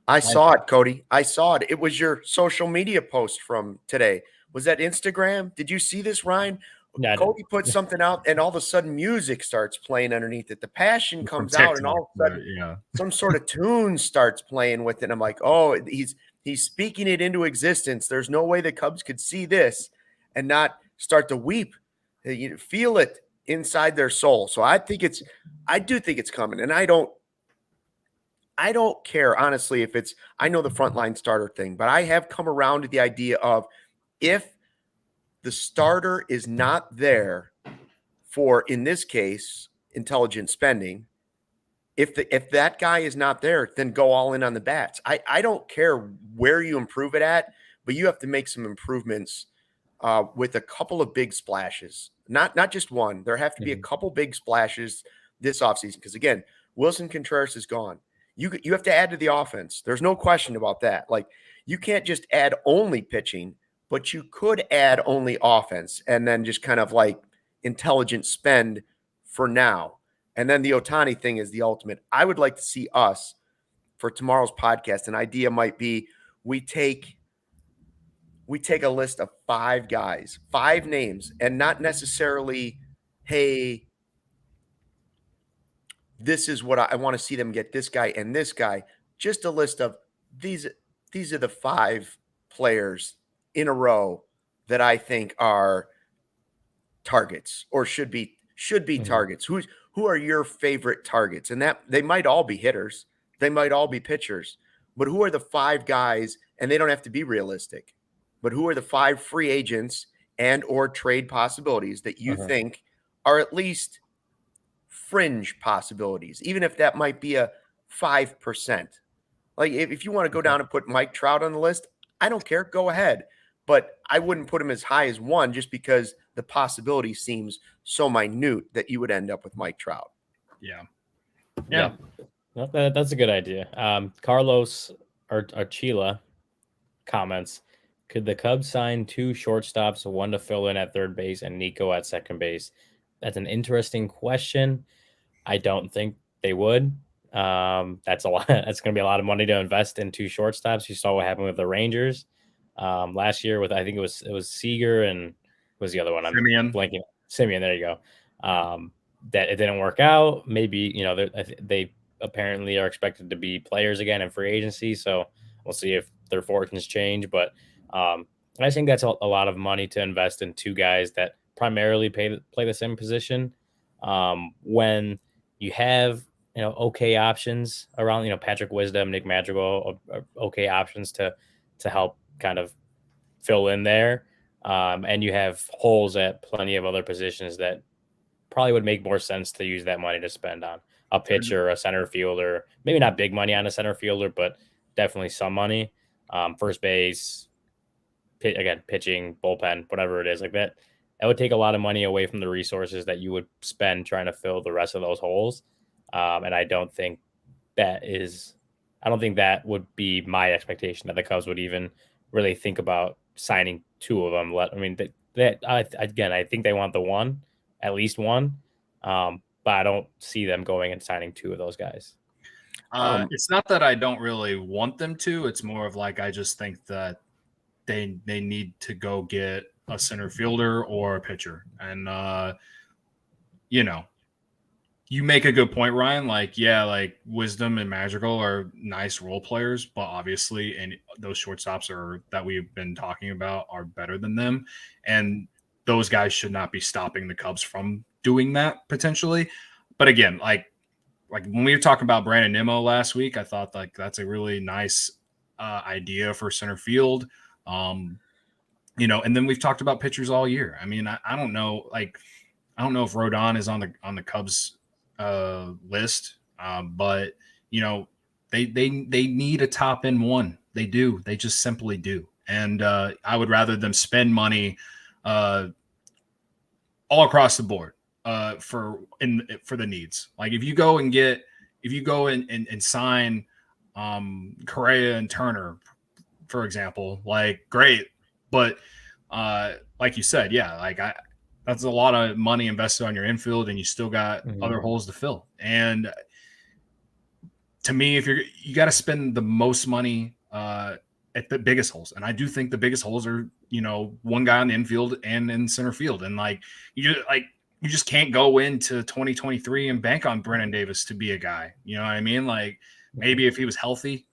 I saw it, Cody. I saw it. It was your social media post from today. Was that Instagram? Did you see this, Ryan? No, Cody put something out, and all of a sudden music starts playing underneath it. The passion comes out, and all of a sudden some sort of tune starts playing with it. I'm like, oh, he's speaking it into existence. There's no way the Cubs could see this and not start to weep. You feel it inside their soul. So I do think it's coming, and I don't care, honestly, if it's, I know the frontline starter thing, but I have come around to the idea of, if the starter is not there for, in this case, intelligent spending, if that guy is not there, then go all in on the bats. I don't care where you improve it at, but you have to make some improvements with a couple of big splashes, not just one. There have to be a couple big splashes this offseason, because again, Wilson Contreras is gone. You have to add to the offense. There's no question about that. Like, you can't just add only pitching, but you could add only offense and then just kind of like intelligent spend for now. And then the Ohtani thing is the ultimate. I would like to see us, for tomorrow's podcast, an idea might be we take a list of 5 guys, 5 names, and not necessarily, hey, this is what I want to see them get, this guy and this guy. Just a list of these are the 5 players in a row that I think are targets, or should be targets. Who are your favorite targets? And that they might all be hitters, they might all be pitchers, but who are the 5 guys? And they don't have to be realistic, but who are the 5 free agents and or trade possibilities that you think are at least fringe possibilities, even if that might be a 5%. Like, if you want to go down and put Mike Trout on the list, I don't care, go ahead. But I wouldn't put him as high as 1, just because the possibility seems so minute that you would end up with Mike Trout. Yeah. That's a good idea. Carlos Archila comments, could the Cubs sign 2 shortstops, 1 to fill in at third base and Nico at second base? That's an interesting question. I don't think they would. That's a lot. That's going to be a lot of money to invest in 2 shortstops. You saw what happened with the Rangers last year with, I think it was Seager and was the other one? I'm blanking. Simeon. There you go. That it didn't work out. Maybe, they apparently are expected to be players again in free agency. So we'll see if their fortunes change. But I think that's a lot of money to invest in 2 guys that primarily play the same position. When you have, okay options around, Patrick Wisdom, Nick Madrigal, okay options to help kind of fill in there. And you have holes at plenty of other positions that probably would make more sense to use that money to spend on a pitcher, a center fielder, maybe not big money on a center fielder, but definitely some money. First base, pitching, bullpen, whatever it is like that. That would take a lot of money away from the resources that you would spend trying to fill the rest of those holes. And I don't think that would be my expectation, that the Cubs would even really think about signing 2 of them. I mean, I think they want the 1, at least 1. But I don't see them going and signing 2 of those guys. It's not that I don't really want them to. It's more of like, I just think that they need to go get a center fielder or a pitcher. And, you make a good point, Ryan. Like, Wisdom and Madrigal are nice role players, but obviously, and those shortstops that we've been talking about are better than them. And those guys should not be stopping the Cubs from doing that potentially. But again, like when we were talking about Brandon Nimmo last week, I thought like that's a really nice idea for center field. You know, and then we've talked about pitchers all year. I mean, I don't know, like I don't know if Rodon is on the Cubs list, but you know, they need a top end one. They do. They just simply do. And I would rather them spend money all across the board for the needs. Like if you go and sign Correa and Turner, for example, like great, but like you said, yeah, like that's a lot of money invested on your infield, and you still got other holes to fill. And to me, if you got to spend the most money at the biggest holes, and I do think the biggest holes are, you know, one guy on the infield and in center field, and you just can't go into 2023 and bank on Brennan Davis to be a guy. You know what I mean? Like maybe if he was healthy,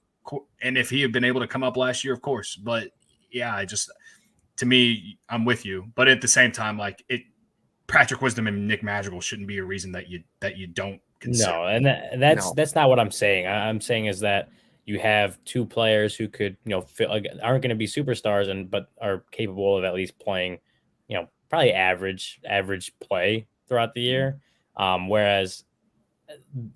and if he had been able to come up last year, of course. But yeah, to me, I'm with you. But at the same time, like Patrick Wisdom and Nick Madrigal shouldn't be a reason that you don't consider. No, and that's not what I'm saying. I'm saying is that you have two players who could, you know, aren't going to be superstars but are capable of at least playing, you know, probably average play throughout the year. Whereas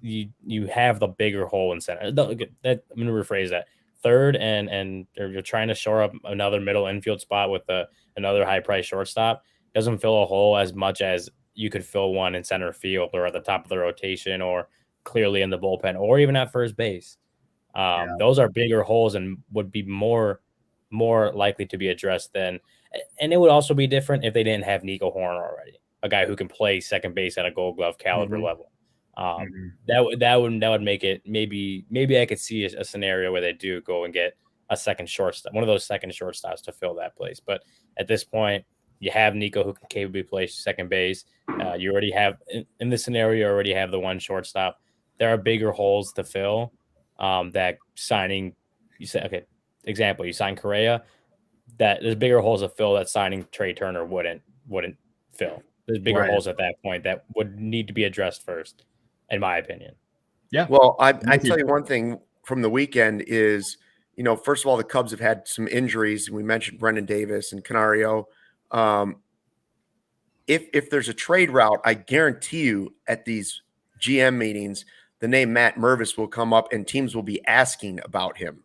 you have the bigger hole in center. I'm going to rephrase that. Third and you're trying to shore up another middle infield spot with another high price shortstop. Doesn't fill a hole as much as you could fill one in center field or at the top of the rotation or clearly in the bullpen or even at first base. Those are bigger holes and would be more likely to be addressed than, and it would also be different if they didn't have Nico Horn already, a guy who can play second base at a Gold Glove caliber level. That would make it maybe I could see a scenario where they do go and get a second shortstop, one of those second shortstops to fill that place. But at this point, you have Nico who can capably play second base. You already have in this scenario, you already have the one shortstop. There are bigger holes to fill. That signing, you say, okay, example, you sign Correa, that there's bigger holes to fill that signing Trey Turner wouldn't fill. There's bigger holes at that point that would need to be addressed first, in my opinion. Yeah. Well, I tell you one thing from the weekend is, you know, first of all, the Cubs have had some injuries. We mentioned Brendan Davis and Canario. If there's a trade route, I guarantee you at these GM meetings, the name Matt Mervis will come up and teams will be asking about him.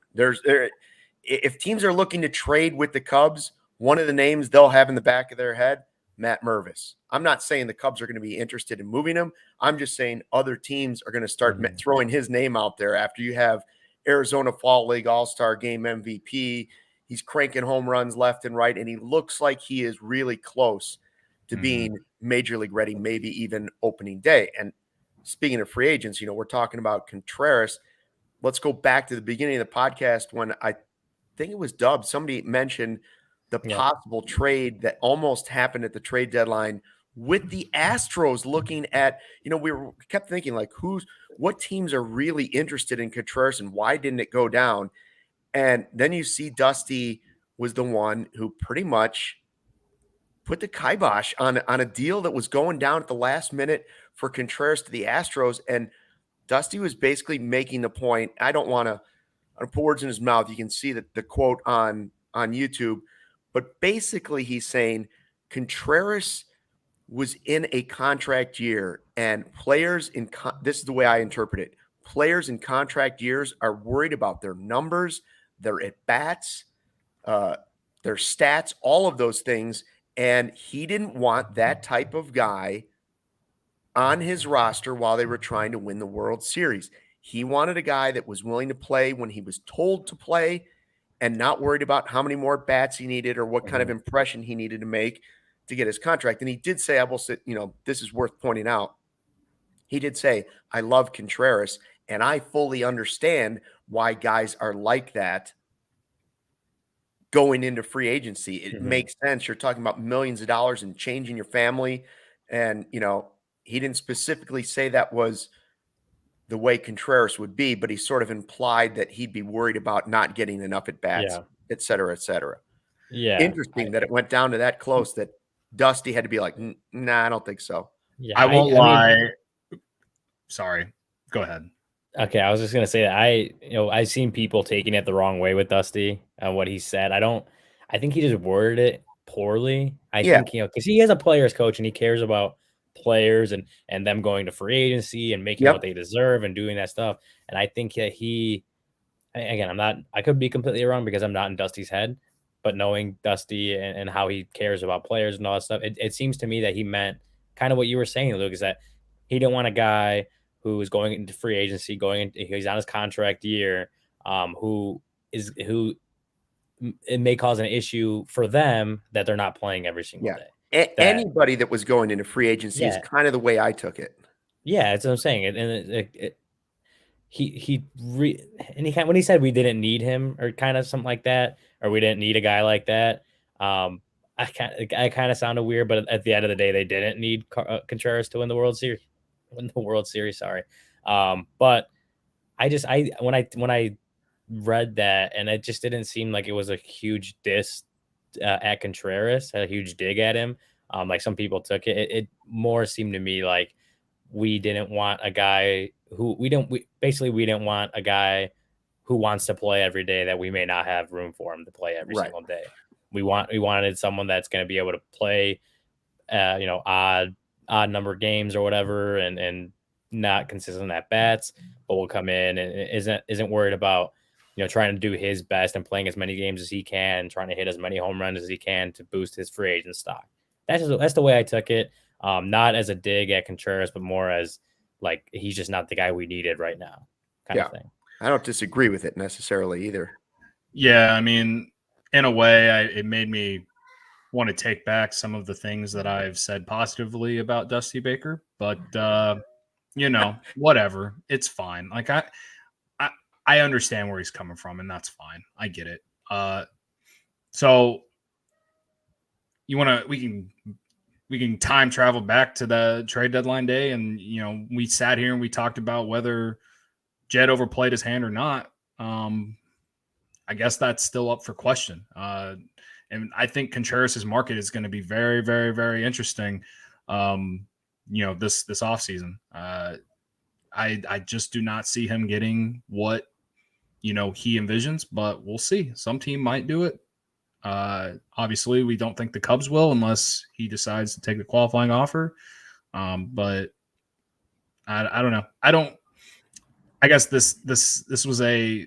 If teams are looking to trade with the Cubs, one of the names they'll have in the back of their head, Matt Mervis. I'm not saying the Cubs are going to be interested in moving him. I'm just saying other teams are going to start throwing his name out there after you have Arizona Fall League All-Star Game MVP. He's cranking home runs left and right, and he looks like he is really close to being major league ready, maybe even opening day. And speaking of free agents, you know, we're talking about Contreras. Let's go back to the beginning of the podcast when I think it was Dub. Somebody mentioned the possible trade that almost happened at the trade deadline with the Astros looking at, you know, we kept thinking like what teams are really interested in Contreras and why didn't it go down? And then you see Dusty was the one who pretty much put the kibosh on a deal that was going down at the last minute for Contreras to the Astros. And Dusty was basically making the point. I don't want to put words in his mouth. You can see that the quote on YouTube, but basically he's saying Contreras was in a contract year and players this is the way I interpret it. Players in contract years are worried about their numbers, their at-bats, their stats, all of those things. And he didn't want that type of guy on his roster while they were trying to win the World Series. He wanted a guy that was willing to play when he was told to play and not worried about how many more bats he needed or what kind of impression he needed to make to get his contract. And he did say, I will say, you know, this is worth pointing out. He did say, I love Contreras, and I fully understand why guys are like that going into free agency. It makes sense. You're talking about millions of dollars and changing your family. And, you know, he didn't specifically say that was the way Contreras would be, but he sort of implied that he'd be worried about not getting enough at bats, et cetera, et cetera. Yeah. Interesting that it went down to that close, that Dusty had to be like, nah, I don't think so. Yeah, I won't lie. mean, sorry. Go ahead. Okay, I was just gonna say that I've seen people taking it the wrong way with Dusty and what he said. I think he just worded it poorly. I think because he is a players coach and he cares about players and them going to free agency and making what they deserve and doing that stuff. And I think that I could be completely wrong because I'm not in Dusty's head, but knowing Dusty and how he cares about players and all that stuff, it seems to me that he meant kind of what you were saying, Luke, is that he didn't want a guy who is going into free agency, he's on his contract year, who it may cause an issue for them that they're not playing every single day. Anybody that was going into free agency is kind of the way I took it. Yeah, that's what I'm saying. When he said we didn't need him or kind of something like that, or we didn't need a guy like that, I kind of sounded weird. But at the end of the day, they didn't need Contreras to win the World Series. Sorry. But when I read that, and it just didn't seem like it was a huge diss at Contreras, a huge dig at him. Like some people took it. It more seemed to me like we didn't want a guy we didn't want a guy who wants to play every day that we may not have room for him to play every single day. We wanted someone that's going to be able to play, odd number of games or whatever, and not consistent at bats, but will come in and isn't worried about, trying to do his best and playing as many games as he can, trying to hit as many home runs as he can to boost his free agent stock. That's the way I took it. Not as a dig at Contreras, but more as like he's just not the guy we needed right now, kind of thing. I don't disagree with it necessarily either. Yeah, I mean, in a way, it made me want to take back some of the things that I've said positively about Dusty Baker, but whatever, it's fine. Like I understand where he's coming from, and that's fine. I get it. So we can time travel back to the trade deadline day, and we sat here and we talked about whether Jed overplayed his hand or not. I guess that's still up for question. And I think Contreras' market is going to be very, very, very interesting. This offseason. I just do not see him getting what he envisions, but we'll see. Some team might do it. Obviously, we don't think the Cubs will unless he decides to take the qualifying offer. But I don't know. I guess this was a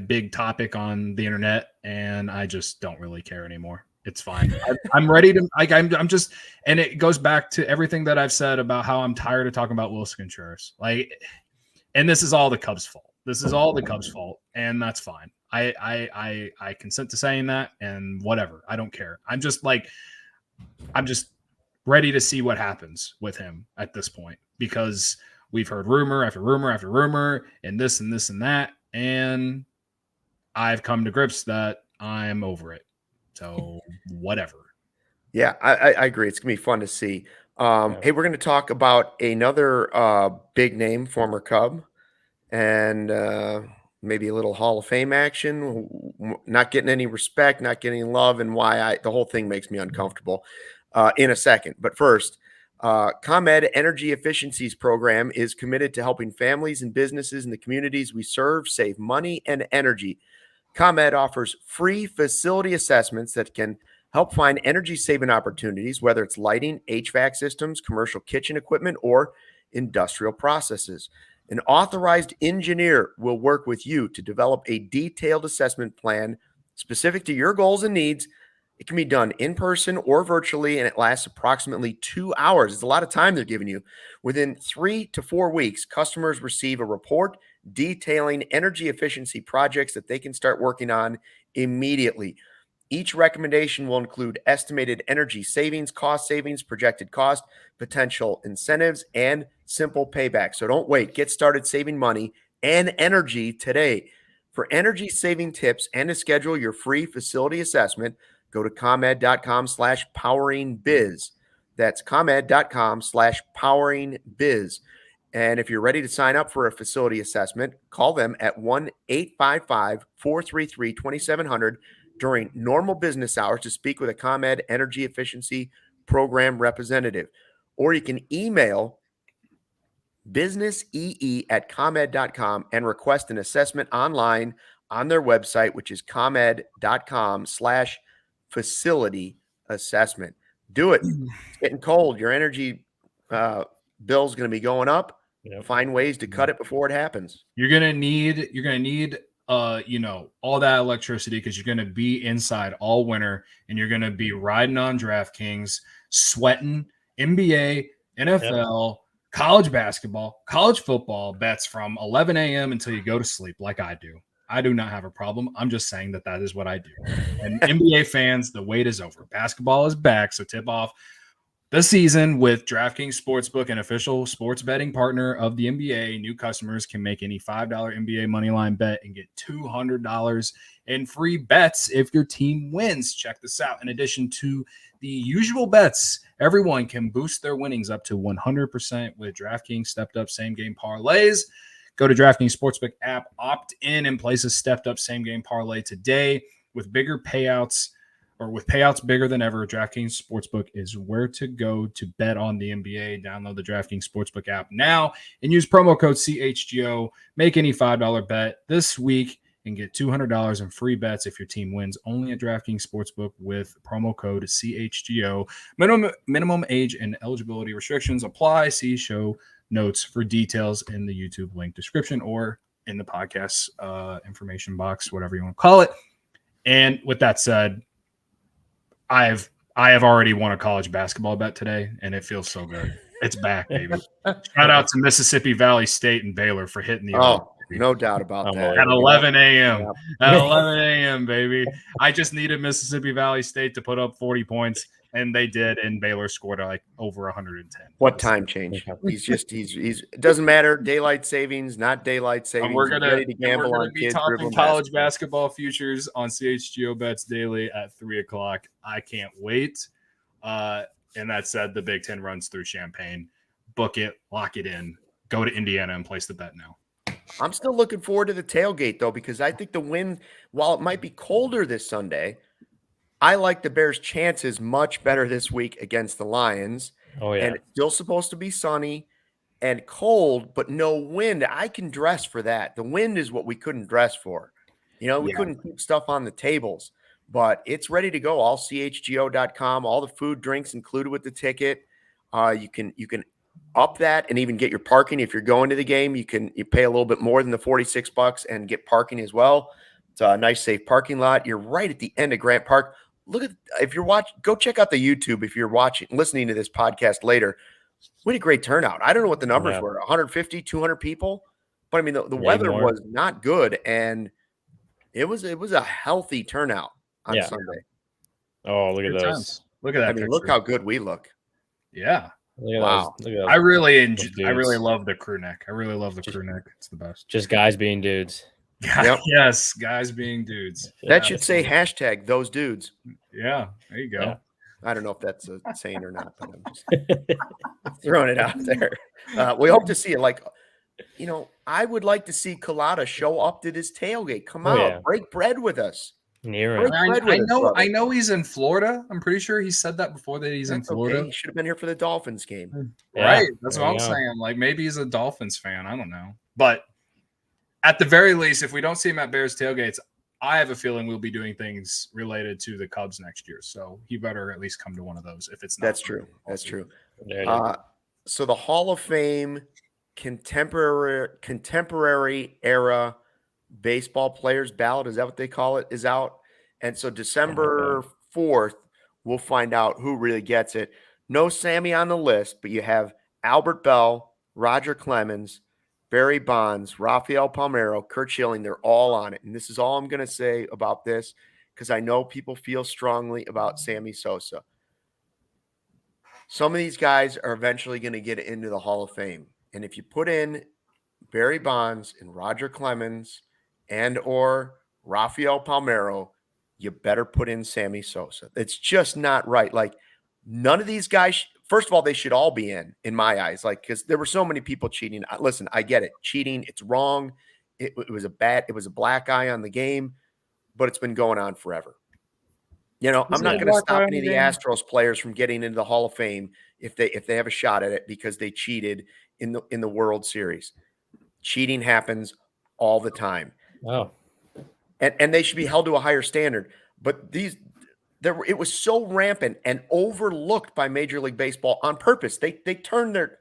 big topic on the internet, and I just don't really care anymore. It's fine. I'm ready to I'm just, and it goes back to everything that I've said about how I'm tired of talking about Willson Contreras. And this is all the Cubs' fault. This is all the Cubs' fault, and that's fine. I consent to saying that, and whatever. I don't care. I'm just ready to see what happens with him at this point, because we've heard rumor after rumor after rumor, and this and this and that, and I've come to grips that I'm over it. So whatever. Yeah, I agree. It's gonna be fun to see. Hey, we're gonna talk about another big name, former Cub, and maybe a little Hall of Fame action, not getting any respect, not getting love, and why the whole thing makes me uncomfortable in a second. But first, ComEd Energy Efficiencies Program is committed to helping families and businesses in the communities we serve save money and energy. ComEd offers free facility assessments that can help find energy-saving opportunities, whether it's lighting, HVAC systems, commercial kitchen equipment, or industrial processes. An authorized engineer will work with you to develop a detailed assessment plan specific to your goals and needs. It can be done in person or virtually, and it lasts approximately 2 hours. It's a lot of time they're giving you. Within 3 to 4 weeks, customers receive a report detailing energy efficiency projects that they can start working on immediately. Each recommendation will include estimated energy savings, cost savings, projected cost, potential incentives, and simple payback. So don't wait. Get started saving money and energy today. For energy saving tips and to schedule your free facility assessment, go to ComEd.com/poweringbiz. That's ComEd.com/poweringbiz. And if you're ready to sign up for a facility assessment, call them at 1-855-433-2700 during normal business hours to speak with a ComEd Energy Efficiency Program representative. Or you can email businessee@comed.com and request an assessment online on their website, which is comed.com/facility assessment. Do it. It's getting cold. Your energy bill is going to be going up. Yep. Find ways to cut it before it happens. You're gonna need all that electricity because you're gonna be inside all winter and you're gonna be riding on DraftKings, sweating NBA, NFL, college basketball, college football bets from 11 a.m. until you go to sleep, like I do. I do not have a problem. I'm just saying that is what I do. And NBA fans, the wait is over. Basketball is back, so tip off the season with DraftKings Sportsbook, an official sports betting partner of the NBA. New customers can make any $5 NBA moneyline bet and get $200 in free bets if your team wins. Check this out. In addition to the usual bets, everyone can boost their winnings up to 100% with DraftKings stepped-up same-game parlays. Go to DraftKings Sportsbook app, opt in, and place a stepped-up same-game parlay today with bigger payouts. Or with payouts bigger than ever, DraftKings Sportsbook is where to go to bet on the NBA. Download the DraftKings Sportsbook app now and use promo code CHGO. Make any $5 bet this week and get $200 in free bets if your team wins. Only at DraftKings Sportsbook with promo code CHGO. Minimum age and eligibility restrictions apply. See show notes for details in the YouTube link description or in the podcast information box, whatever you want to call it. And with that said, I have already won a college basketball bet today, and it feels so good. It's back, baby. Shout out to Mississippi Valley State and Baylor for hitting the no doubt about that. At 11 a.m. Yeah. At 11 a.m., baby. I just needed Mississippi Valley State to put up 40 points, and they did, and Baylor scored like over 110. What time change? He's it doesn't matter. Daylight savings, not daylight savings. We're ready to gamble on be kids. Talking college basketball futures on CHGO Bets Daily at 3:00. I can't wait. And that said, the Big Ten runs through Champaign. Book it, lock it in. Go to Indiana and place the bet now. I'm still looking forward to the tailgate, though, because I think the wind, while it might be colder this Sunday, I like the Bears' chances much better this week against the Lions. Oh, yeah. And it's still supposed to be sunny and cold, but no wind. I can dress for that. The wind is what we couldn't dress for. We couldn't keep stuff on the tables, but it's ready to go. All CHGO.com, all the food, drinks included with the ticket. You can up that and even get your parking. If you're going to the game, you pay a little bit more than the $46 and get parking as well. It's a nice, safe parking lot. You're right at the end of Grant Park. If you're watching, go check out the YouTube. If you're listening to this podcast later, we had a great turnout. I don't know what the numbers were, 150, 200 people, but I mean, the weather was not good, and it was a healthy turnout on Sunday. Oh, look at Good those. Times. Look at that. I mean, look how good we look. Yeah. Wow. I really love the crew neck. I really love the crew neck. It's the best. Just guys being dudes. Yep. Yes, guys being dudes. That should say hashtag those dudes. Yeah, there you go. Yeah. I don't know if that's a saying or not, but I'm just throwing it out there. We hope to see it. I would like to see Collada show up to this tailgate. Come out, break bread with us. I know he's in Florida. I'm pretty sure he said that before that he's in Florida. Okay. He should have been here for the Dolphins game. Right. That's what I'm saying. Like maybe he's a Dolphins fan. I don't know. But at the very least, if we don't see him at Bears tailgates, I have a feeling we'll be doing things related to the Cubs next year. So he better at least come to one of those if it's not. That's true. That's true. So the Hall of Fame contemporary era baseball players ballot, is that what they call it, is out. And so December 4th, we'll find out who really gets it. No Sammy on the list, but you have Albert Bell, Roger Clemens, Barry Bonds, Rafael Palmeiro, Curt Schilling. They're all on it. And this is all I'm going to say about this because I know people feel strongly about Sammy Sosa. Some of these guys are eventually going to get into the Hall of Fame. And if you put in Barry Bonds and Roger Clemens and or Rafael Palmeiro, you better put in Sammy Sosa. It's just not right. Like, none of these guys, first of all, they should all be in my eyes. Like, because there were so many people cheating. Listen, I get it. Cheating, it's wrong. It was a black eye on the game, but it's been going on forever. You know, I'm not it going to black stop eye any on of the the game? Astros players from getting into the Hall of Fame if they have a shot at it because they cheated in the World Series. Cheating happens all the time. Oh, And they should be held to a higher standard. But it was so rampant and overlooked by Major League Baseball on purpose. They turned their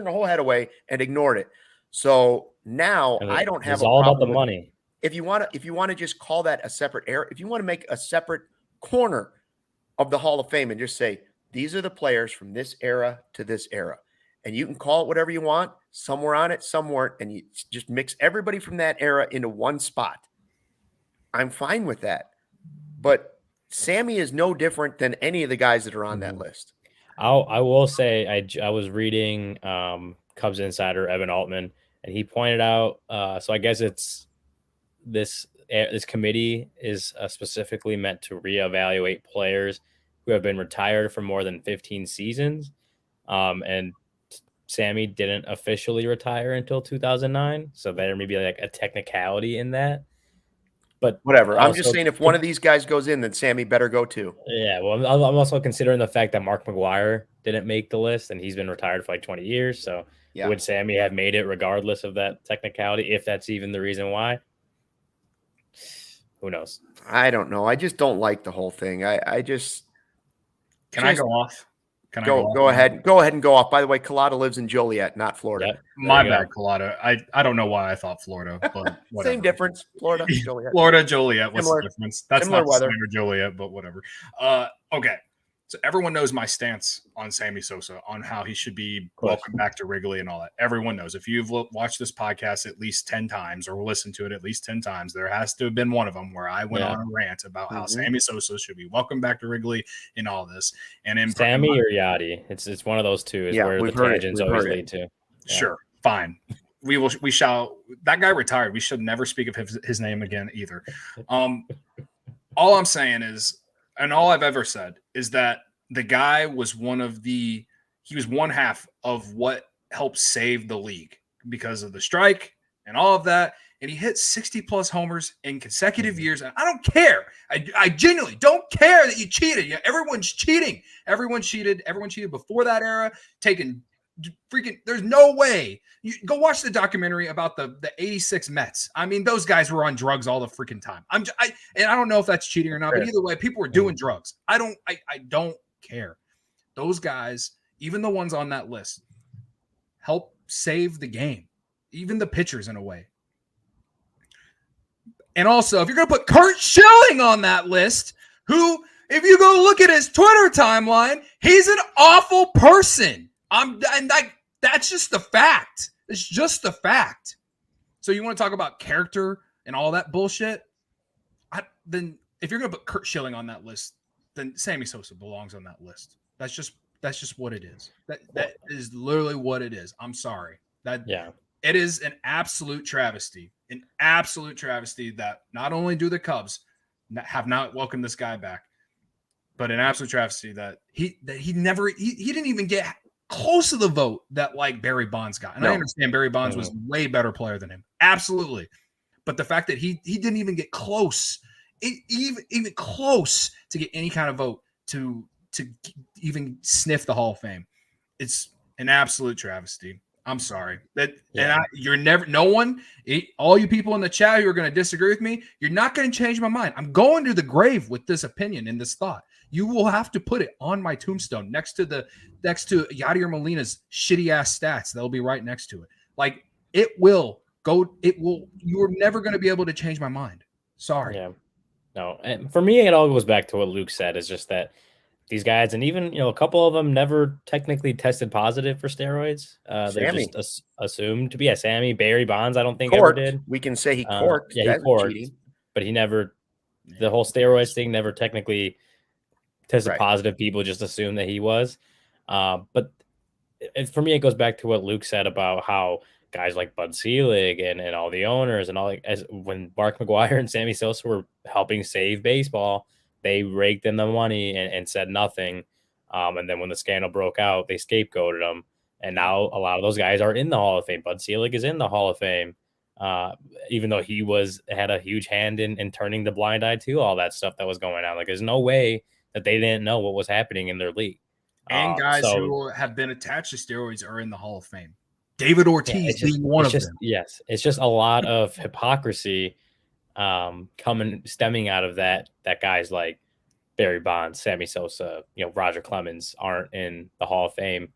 whole head away and ignored it. So now I don't have it's a all about problem the with money. if you want to just call that a separate era, if you want to make a separate corner of the Hall of Fame and just say these are the players from this era to this era, and you can call it whatever you want. Some were on it, some weren't, and you just mix everybody from that era into one spot. I'm fine with that. But Sammy is no different than any of the guys that are on that list. I will say I was reading Cubs insider Evan Altman, and he pointed out. So I guess it's this committee is specifically meant to reevaluate players who have been retired for more than 15 seasons, and Sammy didn't officially retire until 2009, so there may be like a technicality in that. But whatever. I'm also, just saying if one of these guys goes in, then Sammy better go too. Yeah, well, I'm also considering the fact that Mark McGwire didn't make the list, and he's been retired for like 20 years. So would Sammy have made it regardless of that technicality, if that's even the reason why? Who knows? I don't know. I just don't like the whole thing. I just Can I go off? Can I go ahead? Go ahead and go off. By the way, Collada lives in Joliet, not Florida. Yep. My bad, Collada. I don't know why I thought Florida, but whatever. Same difference. Florida, Joliet. Florida, Joliet. What's Similar- the difference? That's similar not weather. standard Joliet, but whatever. Okay. So everyone knows my stance on Sammy Sosa, on how he should be welcomed back to Wrigley and all that. Everyone knows. If you've watched this podcast at least 10 times or listened to it at least 10 times, there has to have been one of them where I went on a rant about how Sammy Sosa should be welcomed back to Wrigley in all this. And in Sammy or Yachty, it's one of those two is where the tangents always lead to. Sure, fine. We shall. That guy retired. We should never speak of his name again either. All I'm saying is, and all I've ever said is that the guy was he was one half of what helped save the league because of the strike and all of that. And he hit 60 plus homers in consecutive years. And I don't care. I genuinely don't care that you cheated. Yeah, everyone's cheating. Everyone cheated. Everyone cheated before that era. There's no way. You go watch the documentary about the 86 Mets. I mean, those guys were on drugs all the freaking time. And I don't know if that's cheating or not, but either way, people were doing drugs. I don't care. Those guys, even the ones on that list, help save the game. Even the pitchers in a way. And also, if you're going to put Curt Schilling on that list, who, if you go look at his Twitter timeline, he's an awful person. That's just the fact. It's just the fact. So you want to talk about character and all that bullshit? Then if you're going to put Curt Schilling on that list, then Sammy Sosa belongs on that list. That's just what it is. That is literally what it is. I'm sorry. It is an absolute travesty. An absolute travesty that not only do the Cubs have not welcomed this guy back, but an absolute travesty that he didn't even get close to the vote that like Barry Bonds got. And I understand Barry Bonds was way better player than him. Absolutely. But the fact that he didn't even get close, even close to get any kind of vote to even sniff the Hall of Fame. It's an absolute travesty. I'm sorry. All you people in the chat who are going to disagree with me, you're not going to change my mind. I'm going to the grave with this opinion and this thought. You will have to put it on my tombstone next to Yadier Molina's shitty ass stats. They'll be right next to it. Like it will go. You're never going to be able to change my mind. Sorry. Yeah. No. And for me, it all goes back to what Luke said. Is just that these guys, and even a couple of them never technically tested positive for steroids. They're just assumed to be. Sammy, Barry Bonds, I don't think ever did. We can say he corked. He corked, but he never. The whole steroids thing never technically tested positive. People just assume that he was. But for me, it goes back to what Luke said about how guys like Bud Selig and all the owners and all, when Mark McGwire and Sammy Sosa were helping save baseball, they raked in the money and said nothing. And then when the scandal broke out, they scapegoated them. And now a lot of those guys are in the Hall of Fame. Bud Selig is in the Hall of Fame. even though he had a huge hand in turning the blind eye to all that stuff that was going on. Like, there's no way that they didn't know what was happening in their league. And guys who have been attached to steroids are in the Hall of Fame. David Ortiz being one of them. Yes, it's just a lot of hypocrisy stemming out of that guys like Barry Bonds, Sammy Sosa, Roger Clemens aren't in the Hall of Fame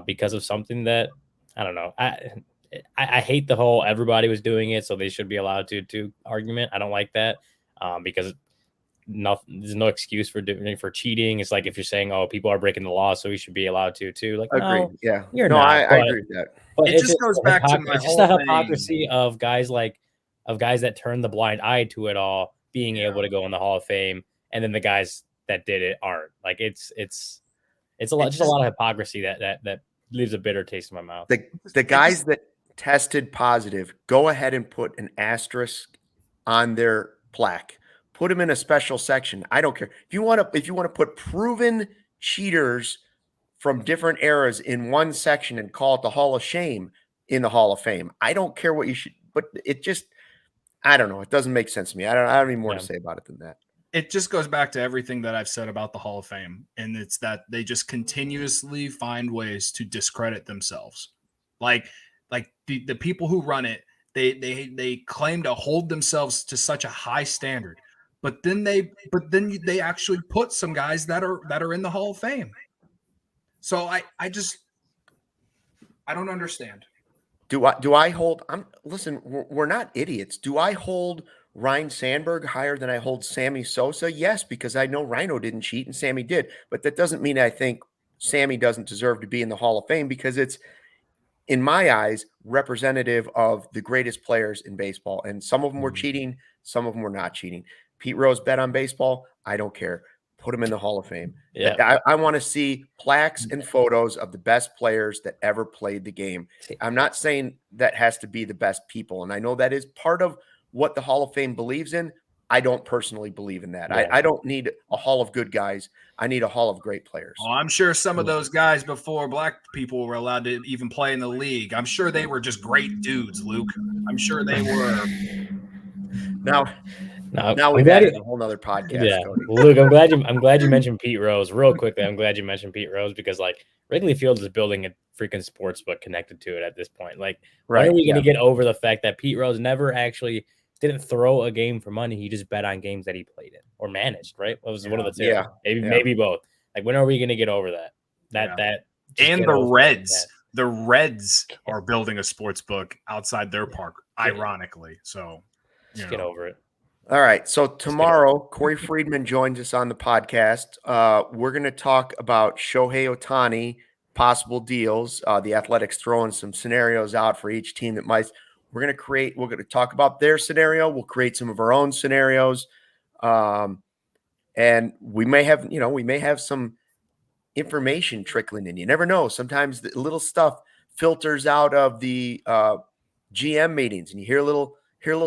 because of something that, I don't know. I hate the whole everybody was doing it, so they should be allowed to argument. I don't like that because there's no excuse for cheating. It's like if you're saying, oh, people are breaking the law, so we should be allowed to too. Like, agreed. No, yeah, you're not. I agree with that. But it just goes back to it's just the hypocrisy of guys that turn the blind eye to it all being able to go in the Hall of Fame, and then the guys that did it aren't. Like it's a lot of hypocrisy that leaves a bitter taste in my mouth. The guys that tested positive, go ahead and put an asterisk on their plaque. Put them in a special section. I don't care. If you want to put proven cheaters from different eras in one section and call it the Hall of Shame in the Hall of Fame, I don't care what you should, but it just, I don't know. It doesn't make sense to me. I don't have any more to say about it than that. It just goes back to everything that I've said about the Hall of Fame. And it's that they just continuously find ways to discredit themselves. Like the people who run it, they claim to hold themselves to such a high standard. But then they actually put some guys that are in the Hall of Fame. So I don't understand. Do I hold? Listen, we're not idiots. Do I hold Ryan Sandberg higher than I hold Sammy Sosa? Yes, because I know Rhino didn't cheat and Sammy did. But that doesn't mean I think Sammy doesn't deserve to be in the Hall of Fame, because it's, in my eyes, representative of the greatest players in baseball. And some of them were cheating, some of them were not cheating. Pete Rose bet on baseball. I don't care. Put him in the Hall of Fame. Yeah. I want to see plaques and photos of the best players that ever played the game. I'm not saying that has to be the best people. And I know that is part of what the Hall of Fame believes in. I don't personally believe in that. I don't need a hall of good guys. I need a hall of great players. Oh, I'm sure some of those guys before black people were allowed to even play in the league, I'm sure they were just great dudes, Luke. I'm sure they were. Now we've added a whole nother podcast. Yeah, Cody. Luke, I'm glad you mentioned Pete Rose real quickly. I'm glad you mentioned Pete Rose because like Wrigley Field is building a freaking sports book connected to it at this point. Like, when are we going to get over the fact that Pete Rose never actually didn't throw a game for money? He just bet on games that he played in or managed. Right? It was one of the two. Yeah. Maybe both. Like, when are we going to get over that? And the Reds. The Reds are building a sports book outside their park, ironically. So just get over it. All right. So tomorrow, Corey Friedman joins us on the podcast. We're going to talk about Shohei Ohtani, possible deals. The Athletics throwing some scenarios out for each team that might. We're going to talk about their scenario. We'll create some of our own scenarios. And we may have some information trickling in. You never know. Sometimes the little stuff filters out of the GM meetings, and you hear a little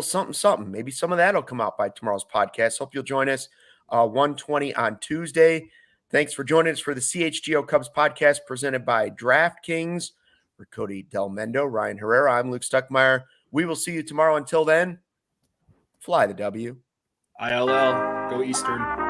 something. Maybe some of that will come out by tomorrow's podcast. Hope you'll join us 1:20 on Tuesday. Thanks for joining us for the CHGO Cubs podcast presented by DraftKings. For Cody Delmendo, Ryan Herrera, I'm Luke Stuckmeyer. We will see you tomorrow. Until then, fly the W. ILL, go Eastern.